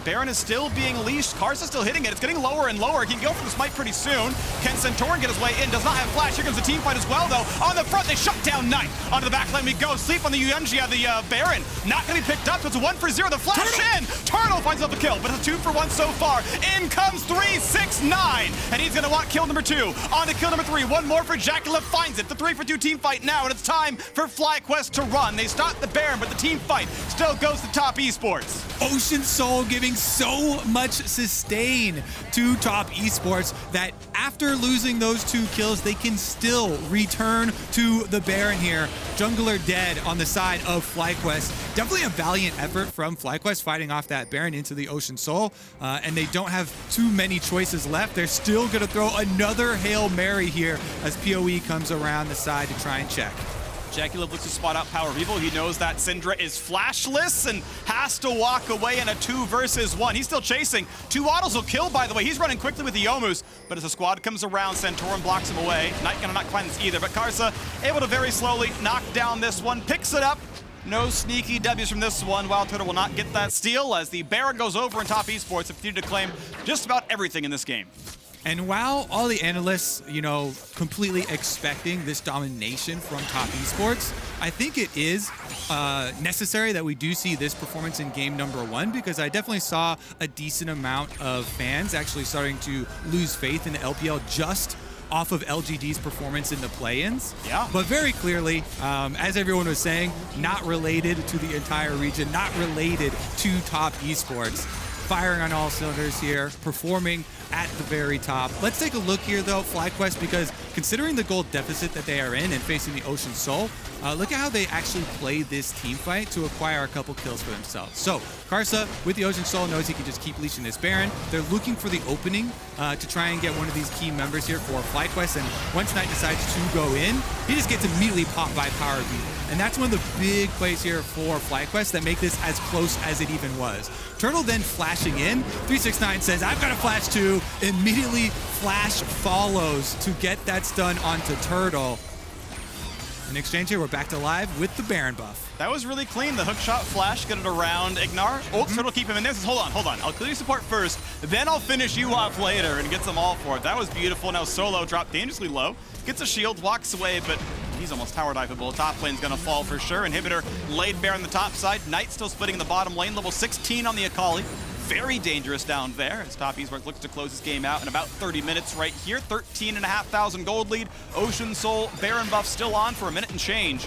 S6: Baron is still being leashed. Karsa still hitting it. It's getting lower and lower. He can go for the smite pretty soon. Can Santorin get his way in? Does not have flash. Here comes the team fight as well, though. On the front, they shut down Knight. Onto the back lane we go. Sleep on the yuyanjia, the Baron. Not going to be picked up, so it's a 1-for-0. The flash in. Turtle finds himself a kill, but it's a 2-for-1 so far. In comes 369, and he's going to want kill number 2. On to kill number 3. One more for JackeyLove, finds it. The 3-for-2 team fight now, and it's time for FlyQuest to run. They stop the Baron, but the team fight still goes to top esports.
S2: Ocean Soul giving so much sustain to top esports that after losing those 2 kills, they can still return to the Baron here. Jungler dead on the side of FlyQuest. Definitely a valiant effort from FlyQuest fighting off that Baron into the Ocean Soul, and they don't have too many choices left. They're still going to throw another Hail Mary here as PoE comes around the side to try and check.
S6: JackeyLove looks to spot out PowerOfEvil. He knows that Syndra is flashless and has to walk away in a 2 versus 1. He's still chasing. 2 autos will kill, by the way. He's running quickly with the Yomus, but as the squad comes around, Santorin blocks him away. Knight gonna not find this either, but Karsa able to very slowly knock down this one, picks it up. No sneaky W's from this one. WildTurtle will not get that steal as the Baron goes over in top esports and continue to claim just about everything in this game.
S2: And while all the analysts, completely expecting this domination from top esports, I think it is necessary that we do see this performance in game number 1, because I definitely saw a decent amount of fans actually starting to lose faith in the LPL just off of LGD's performance in the play-ins.
S6: Yeah.
S2: But very clearly, as everyone was saying, not related to the entire region, not related to top esports. Firing on all cylinders here, performing at the very top. Let's take a look here, though, FlyQuest, because considering the gold deficit that they are in and facing the Ocean Soul, look at how they actually play this team fight to acquire a couple kills for themselves. So Karsa, with the Ocean Soul, knows he can just keep leashing this Baron. They're looking for the opening to try and get one of these key members here for FlyQuest, and once Knight decides to go in, he just gets immediately popped by PowerOfEvil. And that's one of the big plays here for FlyQuest that make this as close as it even was. Turtle then flashing in. 369 says, I've got a flash too. Immediately flash follows to get that stun onto Turtle. In exchange here, we're back to live with the Baron buff.
S6: That was really clean. The hookshot flash, get it around IgNar. Oh, Turtle keep him in there. Says, hold on. I'll clear your support first, then I'll finish you off later, and gets them all for it. That was beautiful. Now Solo dropped dangerously low. Gets a shield, walks away, but he's almost tower diveable. Top lane's gonna fall for sure. Inhibitor laid bare on the top side. Knight still splitting in the bottom lane. Level 16 on the Akali. Very dangerous down there as top esports looks to close this game out in about 30 minutes right here. 13,500 gold lead. Ocean Soul Baron buff still on for a minute and change.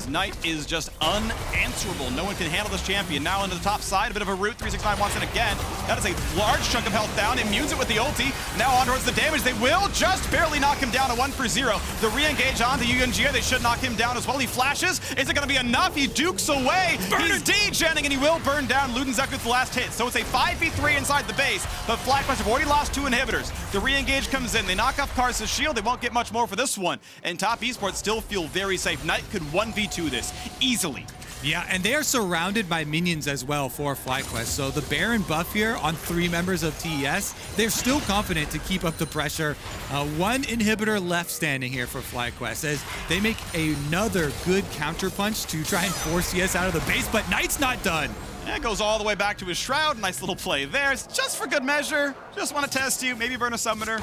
S6: Knight is just unanswerable. No one can handle this champion. Now into the top side, a bit of a root. 369 wants it again. That is a large chunk of health down. Immunes it with the ulti. Now on towards the damage. They will just barely knock him down. A 1-for-0. The re-engage on the yuyanjia. They should knock him down as well. He flashes. Is it going to be enough? He dukes away. He's degenning and he will burn down. Ludenzek with the last hit. So it's a 5v3 inside the base. But FlyQuest have already lost 2 inhibitors. The re-engage comes in. They knock off Karsa's shield. They won't get much more for this one. And top esports still feel very safe. Knight could 1v2 this easily.
S2: Yeah, and they are surrounded by minions as well for FlyQuest. So the Baron buff here on 3 members of TES, they're still confident to keep up the pressure. 1 inhibitor left standing here for FlyQuest as they make another good counter punch to try and force TES out of the base, but Knight's not done.
S6: And it goes all the way back to his Shroud. Nice little play there. It's just for good measure. Just want to test you. Maybe burn a summoner.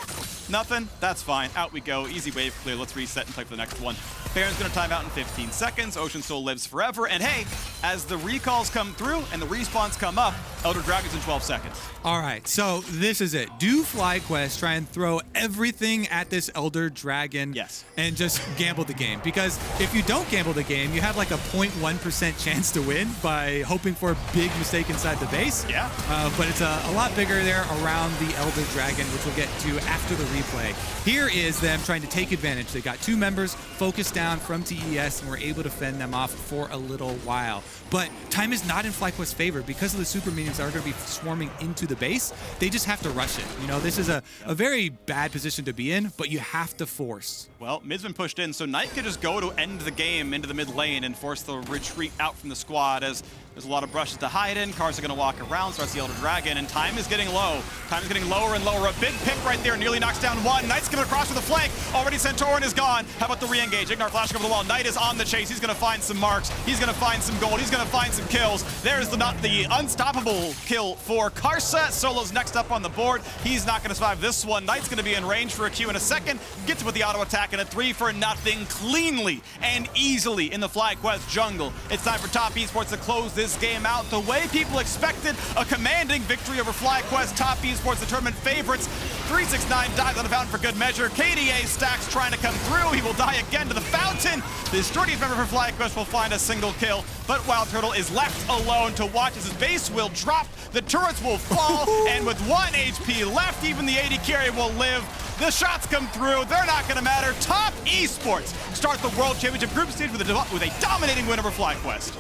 S6: Nothing. That's fine. Out we go. Easy wave clear. Let's reset and play for the next one. Baron's going to time out in 15 seconds. Ocean Soul lives forever. And hey, as the recalls come through and the respawns come up, Elder Dragon's in 12 seconds.
S2: All right, so this is it. Do FlyQuest try and throw everything at this Elder Dragon?
S6: Yes.
S2: And just gamble the game? Because if you don't gamble the game, you have like a 0.1% chance to win by hoping for a big mistake inside the base.
S6: Yeah.
S2: But it's a lot bigger there around the Elder Dragon, which we'll get to after the replay. Here is them trying to take advantage. They got 2 members focused down from TES and were able to fend them off for a little while. But time is not in FlyQuest's favor because of the super minions that are going to be swarming into the base. They just have to rush it. You know, this is a very bad position to be in, but you have to force.
S6: Well, mid's been pushed in, so Knight could just go to end the game into the mid lane and force the retreat out from the squad as there's a lot of brushes to hide in. Karsa gonna walk around, starts the Elder Dragon, and time is getting low. Time is getting lower and lower. A big pick right there, nearly knocks down one. Knight's coming across with the flank. Already Santorin is gone. How about the re-engage? IgNar flashing over the wall. Knight is on the chase. He's gonna find some marks. He's gonna find some gold. He's gonna find some kills. There's the unstoppable kill for Karsa. Solo's next up on the board. He's not gonna survive this one. Knight's gonna be in range for a Q in a second. Gets with the auto attack and a 3-for-0 cleanly and easily in the FlyQuest jungle. It's time for Top Esports to close this game out the way people expected. A commanding victory over FlyQuest. Top Esports, the tournament favorites. 369 dives on the fountain for good measure. KDA Stacks trying to come through. He will die again to the fountain. The sturdiest member for FlyQuest will find a single kill, but WildTurtle is left alone to watch as his base will drop, the turrets will fall, and with 1 HP left, even the AD carry will live. The shots come through, they're not gonna matter. Top Esports start the World Championship group stage with a dominating win over FlyQuest.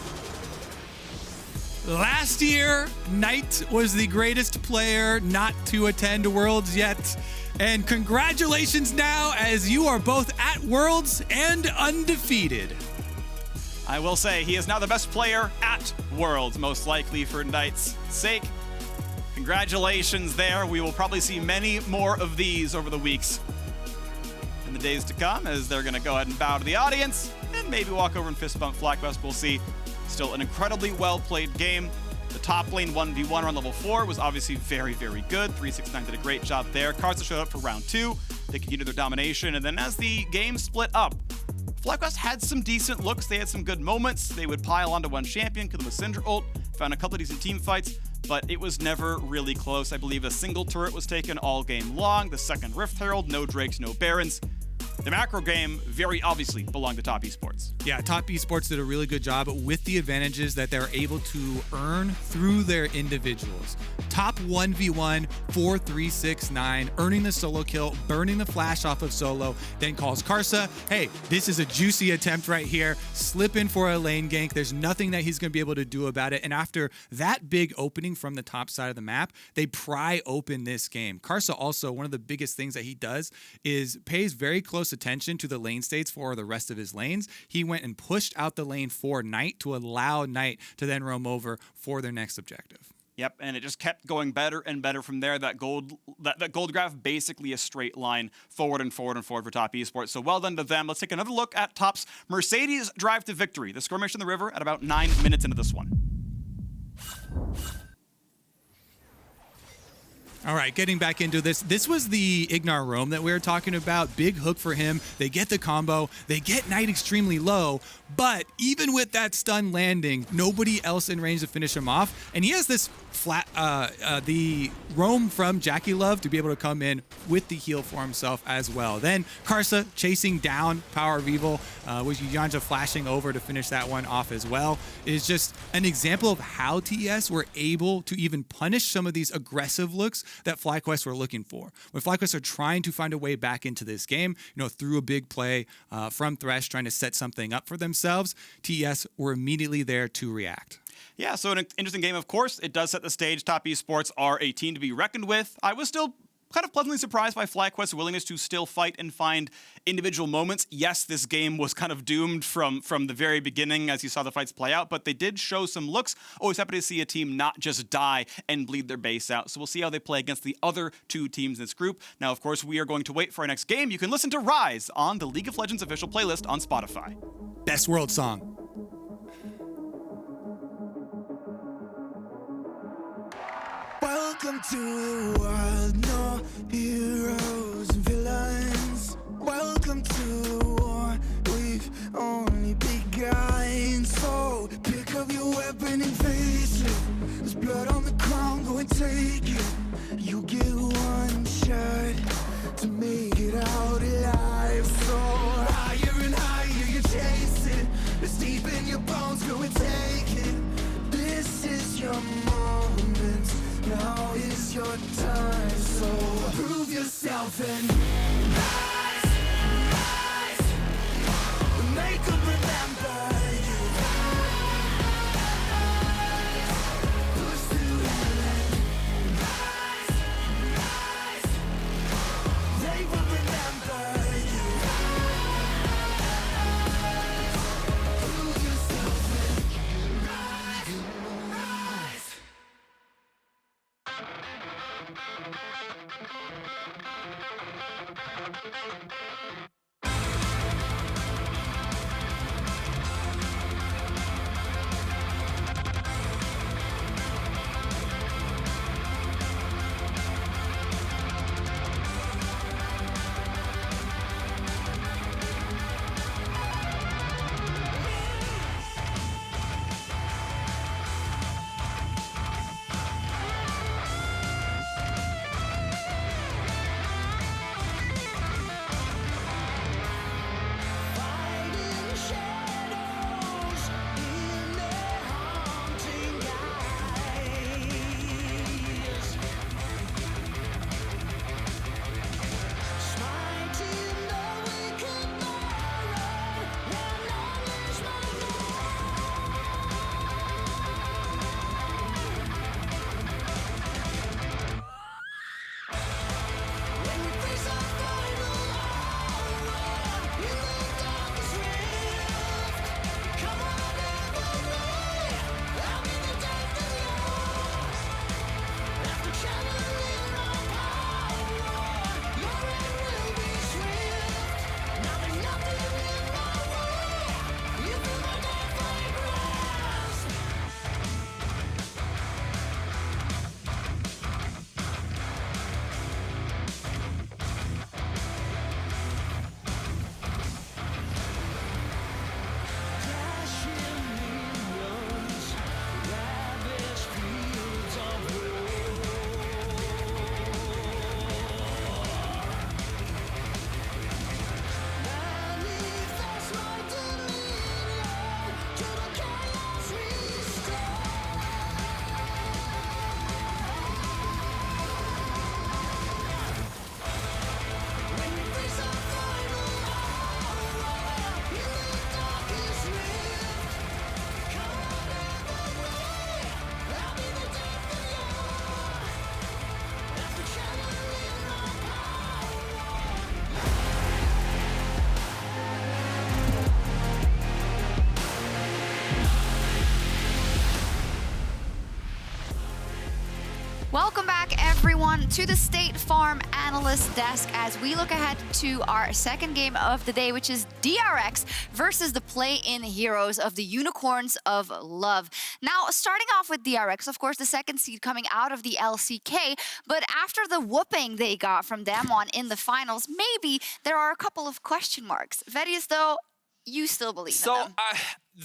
S2: Last year, Knight was the greatest player not to attend Worlds yet. And congratulations now, as you are both at Worlds and undefeated.
S6: I will say, he is now the best player at Worlds, most likely for Knight's sake. Congratulations there. We will probably see many more of these over the weeks in the days to come, as they're gonna go ahead and bow to the audience and maybe walk over and fist bump FlyQuest. We'll see. Still an incredibly well-played game. The top lane 1v1 around level 4 was obviously very, very good. 369 did a great job there. Karsa showed up for round 2. They continued their domination, and then as the game split up, FlyQuest had some decent looks. They had some good moments. They would pile onto one champion, kill them with Syndra ult, found a couple of decent team fights, but it was never really close. I believe a single turret was taken all game long. The second Rift Herald, no Drakes, no Barons. The macro game very obviously belonged to Top Esports.
S2: Yeah, Top Esports did a really good job with the advantages that they're able to earn through their individuals. Top 1v1 for 369, earning the solo kill, burning the flash off of Solo, then calls Karsa, hey, this is a juicy attempt right here, slip in for a lane gank, there's nothing that he's going to be able to do about it, and after that big opening from the top side of the map, they pry open this game. Karsa also, one of the biggest things that he does is pays very close attention to the lane states for the rest of his lanes. He went and pushed out the lane for Knight to allow Knight to then roam over for their next objective.
S6: Yep, and it just kept going better and better from there. That gold graph, basically a straight line forward and forward and forward for Top Esports. So well done to them. Let's take another look at Top's Mercedes drive to victory. The skirmish in the river at about 9 minutes into this one.
S2: All right, getting back into this. This was the IgNar roam that we were talking about. Big hook for him. They get the combo. They get Knight extremely low. But even with that stun landing, nobody else in range to finish him off. And he has this the roam from JackeyLove to be able to come in with the heal for himself as well. Then Karsa chasing down PowerOfEvil with yuyanjia flashing over to finish that one off as well. It is just an example of how TES were able to even punish some of these aggressive looks that FlyQuest were looking for. When FlyQuest are trying to find a way back into this game, through a big play from Thresh trying to set something up for themselves, TES were immediately there to react.
S6: Yeah, so an interesting game, of course. It does set the stage. Top Esports are a team to be reckoned with. I was still kind of pleasantly surprised by FlyQuest's willingness to still fight and find individual moments. Yes, this game was kind of doomed from the very beginning as you saw the fights play out, but they did show some looks. Always happy to see a team not just die and bleed their base out. So we'll see how they play against the other two teams in this group. Now, of course, we are going to wait for our next game. You can listen to Rise on the League of Legends official playlist on Spotify.
S2: Best world song.
S7: Welcome to the world, no heroes and villains. Welcome to the war, we've only begun. So pick up your weapon and face it. There's blood on the ground, go and take it. You get one shot to make it out alive. So higher and higher you chase it. It's deep in your bones, go and take it. This is your moment. Now is your time, so prove yourself
S8: on to the State Farm analyst desk as we look ahead to our second game of the day, which is DRX versus the play-in heroes of the Unicorns of Love. Now, starting off with DRX, of course, the second seed coming out of the LCK, but after the whooping they got from Damwon in the finals, maybe there are a couple of question marks. Verius, though, you still believe in them.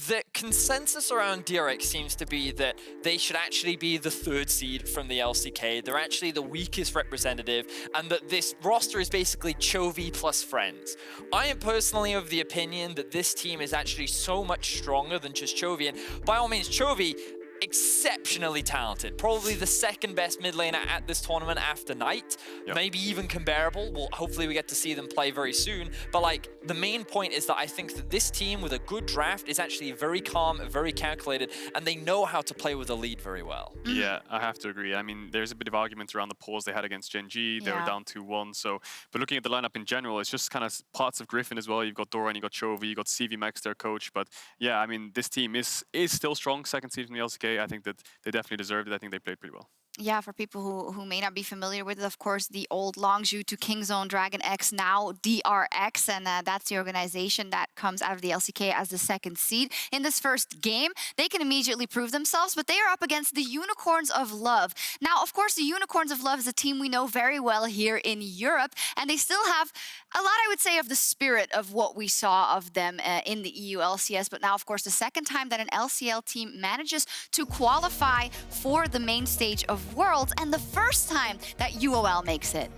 S9: The consensus around DRX seems to be that they should actually be the third seed from the LCK. They're actually the weakest representative, and that this roster is basically Chovy plus friends. I am personally of the opinion that this team is actually so much stronger than just Chovy, and by all means, Chovy, exceptionally talented. Probably the second best mid laner at this tournament after Knight. Yep. Maybe even comparable. Well, hopefully we get to see them play very soon. But like, the main point is that I think that this team with a good draft is actually very calm, very calculated, and they know how to play with a lead very well.
S10: Yeah, I have to agree. I mean, there's a bit of arguments around the pause they had against Gen G. They were down 2-1. So, but looking at the lineup in general, it's just kind of parts of Griffin as well. You've got Dora and you've got Chovy, you've got CV Max, their coach. But yeah, I mean, this team is still strong, second seed from the LCK. I think that they definitely deserved it. I think they played pretty well.
S8: Yeah, for people who may not be familiar with it, of course, the old Longzhu to Kingzone Dragon X, now DRX, and that's the organization that comes out of the LCK as the second seed. In this first game, they can immediately prove themselves, but they are up against the Unicorns of Love. Now, of course, the Unicorns of Love is a team we know very well here in Europe, and they still have a lot, I would say, of the spirit of what we saw of them in the EU LCS, but now, of course, the second time that an LCL team manages to qualify for the main stage of Worlds, and the first time that UOL makes it.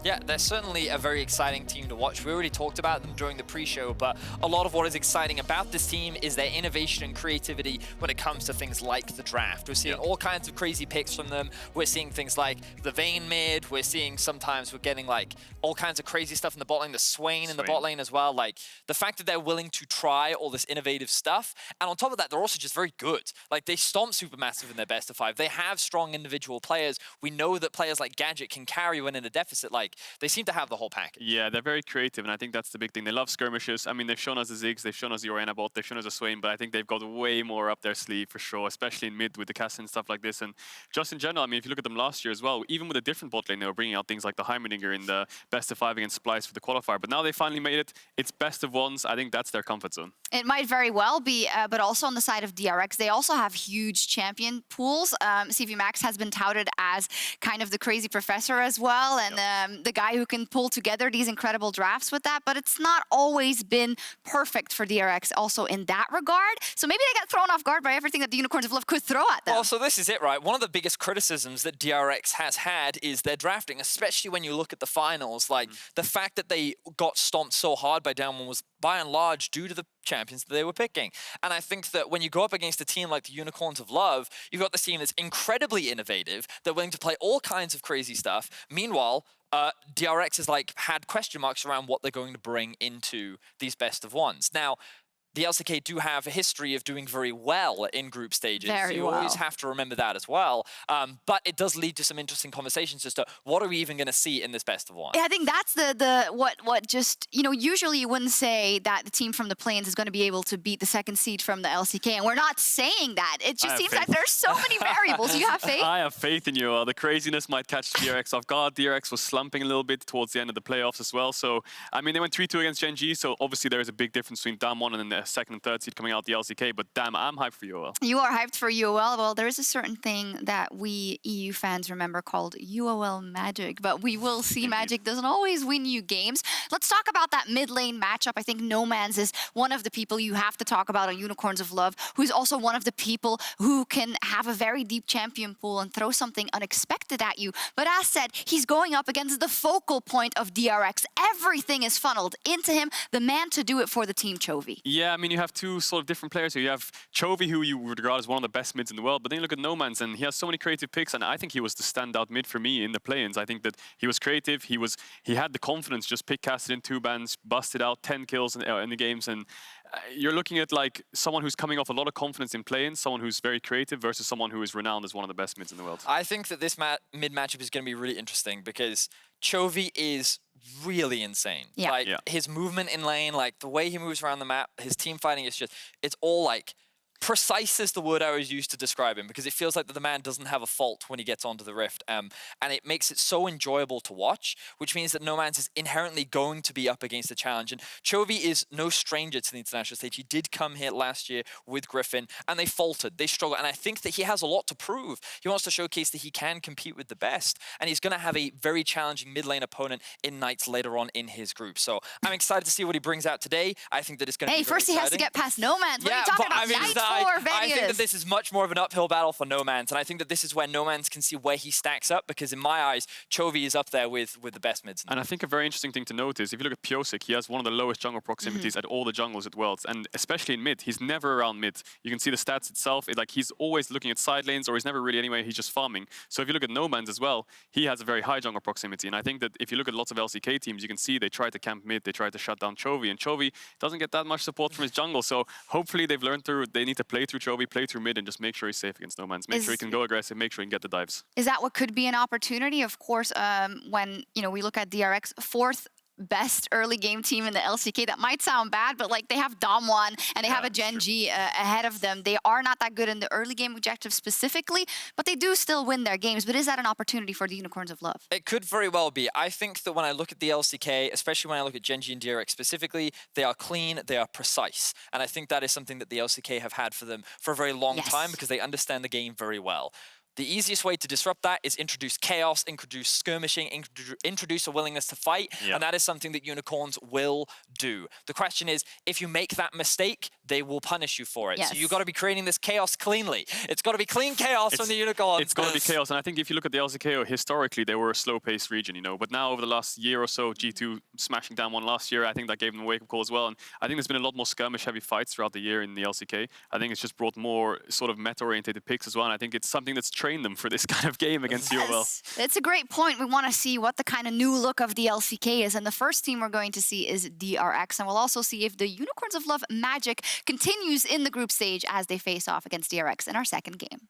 S9: Yeah, they're certainly a very exciting team to watch. We already talked about them during the pre-show, but a lot of what is exciting about this team is their innovation and creativity when it comes to things like the draft. We're seeing all kinds of crazy picks from them. We're seeing things like the Vayne mid. We're seeing sometimes we're getting like all kinds of crazy stuff in the bot lane, the Swain in the bot lane as well. Like the fact that they're willing to try all this innovative stuff. And on top of that, they're also just very good. Like they stomp Supermassive in their best of 5. They have strong individual players. We know that players like Gadget can carry when in a deficit. Like they seem to have the whole package. Yeah, they're very creative, and I think that's the big thing. They love skirmishes. I mean, they've shown us the Ziggs, they've shown us the Orianna bot, they've shown us the Swain, but I think they've got way more up their sleeve for sure, especially in mid with the Cassie and stuff like this. And just in general, I mean, if you look at them last year as well, even with a different bot lane, they were bringing out things like the Heimerdinger in the best of 5 against Splice for the qualifier. But now they finally made it. It's best of 1s. I think that's their comfort zone.
S8: It might very well be, but also on the side of DRX, they also have huge champion pools. CV Max has been touted as kind of the crazy professor as well, and the guy who can pull together these incredible drafts with that, but it's not always been perfect for DRX also in that regard. So maybe they got thrown off guard by everything that the Unicorns of Love could throw at them.
S9: Well, so this is it, right? One of the biggest criticisms that DRX has had is their drafting, especially when you look at the finals. Like, the fact that they got stomped so hard by Damwon was by and large due to the champions that they were picking. And I think that when you go up against a team like the Unicorns of Love, you've got this team that's incredibly innovative. They're willing to play all kinds of crazy stuff. Meanwhile, DRX has like had question marks around what they're going to bring into these best of 1s. Now, the LCK do have a history of doing very well in group stages. You always have to remember that as well. But it does lead to some interesting conversations as to what are we even going to see in this best of 1.
S8: Yeah, I think that's what just, you know, usually you wouldn't say that the team from the Plains is going to be able to beat the second seed from the LCK, and we're not saying that. It just seems like there's so many variables. You have faith?
S10: I have faith in you. The craziness might catch DRX off guard. DRX was slumping a little bit towards the end of the playoffs as well. So, I mean, they went 3-2 against Gen G, so obviously there is a big difference between Damwon and then the second and third seed coming out the LCK, but damn, I'm hyped for UOL.
S8: You are hyped for UOL. Well, there is a certain thing that we EU fans remember called UOL magic, but we will see magic doesn't always win you games. Let's talk about that mid lane matchup. I think Nomans is one of the people you have to talk about on Unicorns of Love, who's also one of the people who can have a very deep champion pool and throw something unexpected at you. But as said, he's going up against the focal point of DRX. Everything is funneled into him, the man to do it for the team, Chovy.
S10: Yeah, I mean, you have two sort of different players here. You have Chovy, who you would regard as one of the best mids in the world, but then you look at Nomans, and he has so many creative picks, and I think he was the standout mid for me in the play-ins. I think that he was creative, he had the confidence, just pick casted in 2 bans, busted out 10 kills in the games, and you're looking at like someone who's coming off a lot of confidence in play-ins, someone who's very creative versus someone who is renowned as one of the best mids in the world.
S9: I think that this mid matchup is going to be really interesting because Chovy is really insane.
S8: Yeah.
S9: Like his movement in lane, like the way he moves around the map, his team fighting is just, it's all like Precise is the word I always use to describe him, because it feels like that the man doesn't have a fault when he gets onto the Rift, and it makes it so enjoyable to watch, which means that Nomanz is inherently going to be up against the challenge. And Chovy is no stranger to the international stage. He did come here last year with Griffin, and they faltered, they struggled, and I think that he has a lot to prove. He wants to showcase that he can compete with the best, and he's going to have a very challenging mid lane opponent in Knights later on in his group. So I'm excited to see what he brings out today. I think that it's going to be very
S8: first he has to get past Nomanz. What are you talking about? Knights
S9: I think that this is much more of an uphill battle for Nomanz, and I think that this is where Nomanz can see where he stacks up, because in my eyes, Chovy is up there with the best mids.
S10: And I think a very interesting thing to note is, if you look at Piosik, he has one of the lowest jungle proximities at all the jungles at Worlds, and especially in mid, he's never around mid. You can see the stats itself, like he's always looking at side lanes, or he's never really anywhere, he's just farming. So if you look at Nomanz as well, he has a very high jungle proximity, and I think that if you look at lots of LCK teams, you can see they try to camp mid, they try to shut down Chovy, and Chovy doesn't get that much support from his jungle, so hopefully they've learned they need to play through Chovy, play through mid, and just make sure he's safe against Nomanz. Make sure he can go aggressive, make sure he can get the dives.
S8: Is that what could be an opportunity? Of course, when we look at DRX, fourth best early game team in the LCK. That might sound bad, but like they have Damwon and they have a Gen G ahead of them. They are not that good in the early game objectives specifically, but they do still win their games. But is that an opportunity for the Unicorns of Love?
S9: It could very well be. I think that when I look at the LCK, especially when I look at Gen G and DRX specifically, they are clean, they are precise. And I think that is something that the LCK have had for them for a very long time, because they understand the game very well. The easiest way to disrupt that is introduce chaos, introduce skirmishing, introduce a willingness to fight, and that is something that Unicorns will do. The question is, if you make that mistake, they will punish you for it. So you've got to be creating this chaos cleanly. It's got to be clean chaos from the Unicorns.
S10: It's got to be chaos, and I think if you look at the LCK, historically, they were a slow-paced region, but now over the last year or so, G2 smashing down one last year, I think that gave them a wake-up call as well, and I think there's been a lot more skirmish-heavy fights throughout the year in the LCK. I think it's just brought more sort of meta-oriented picks as well, and I think it's something that's trained them for this kind of game against UOL.
S8: It's a great point. We want to see what the kind of new look of the LCK is, and the first team we're going to see is DRX, and we'll also see if the Unicorns of Love magic continues in the group stage as they face off against DRX in our second game.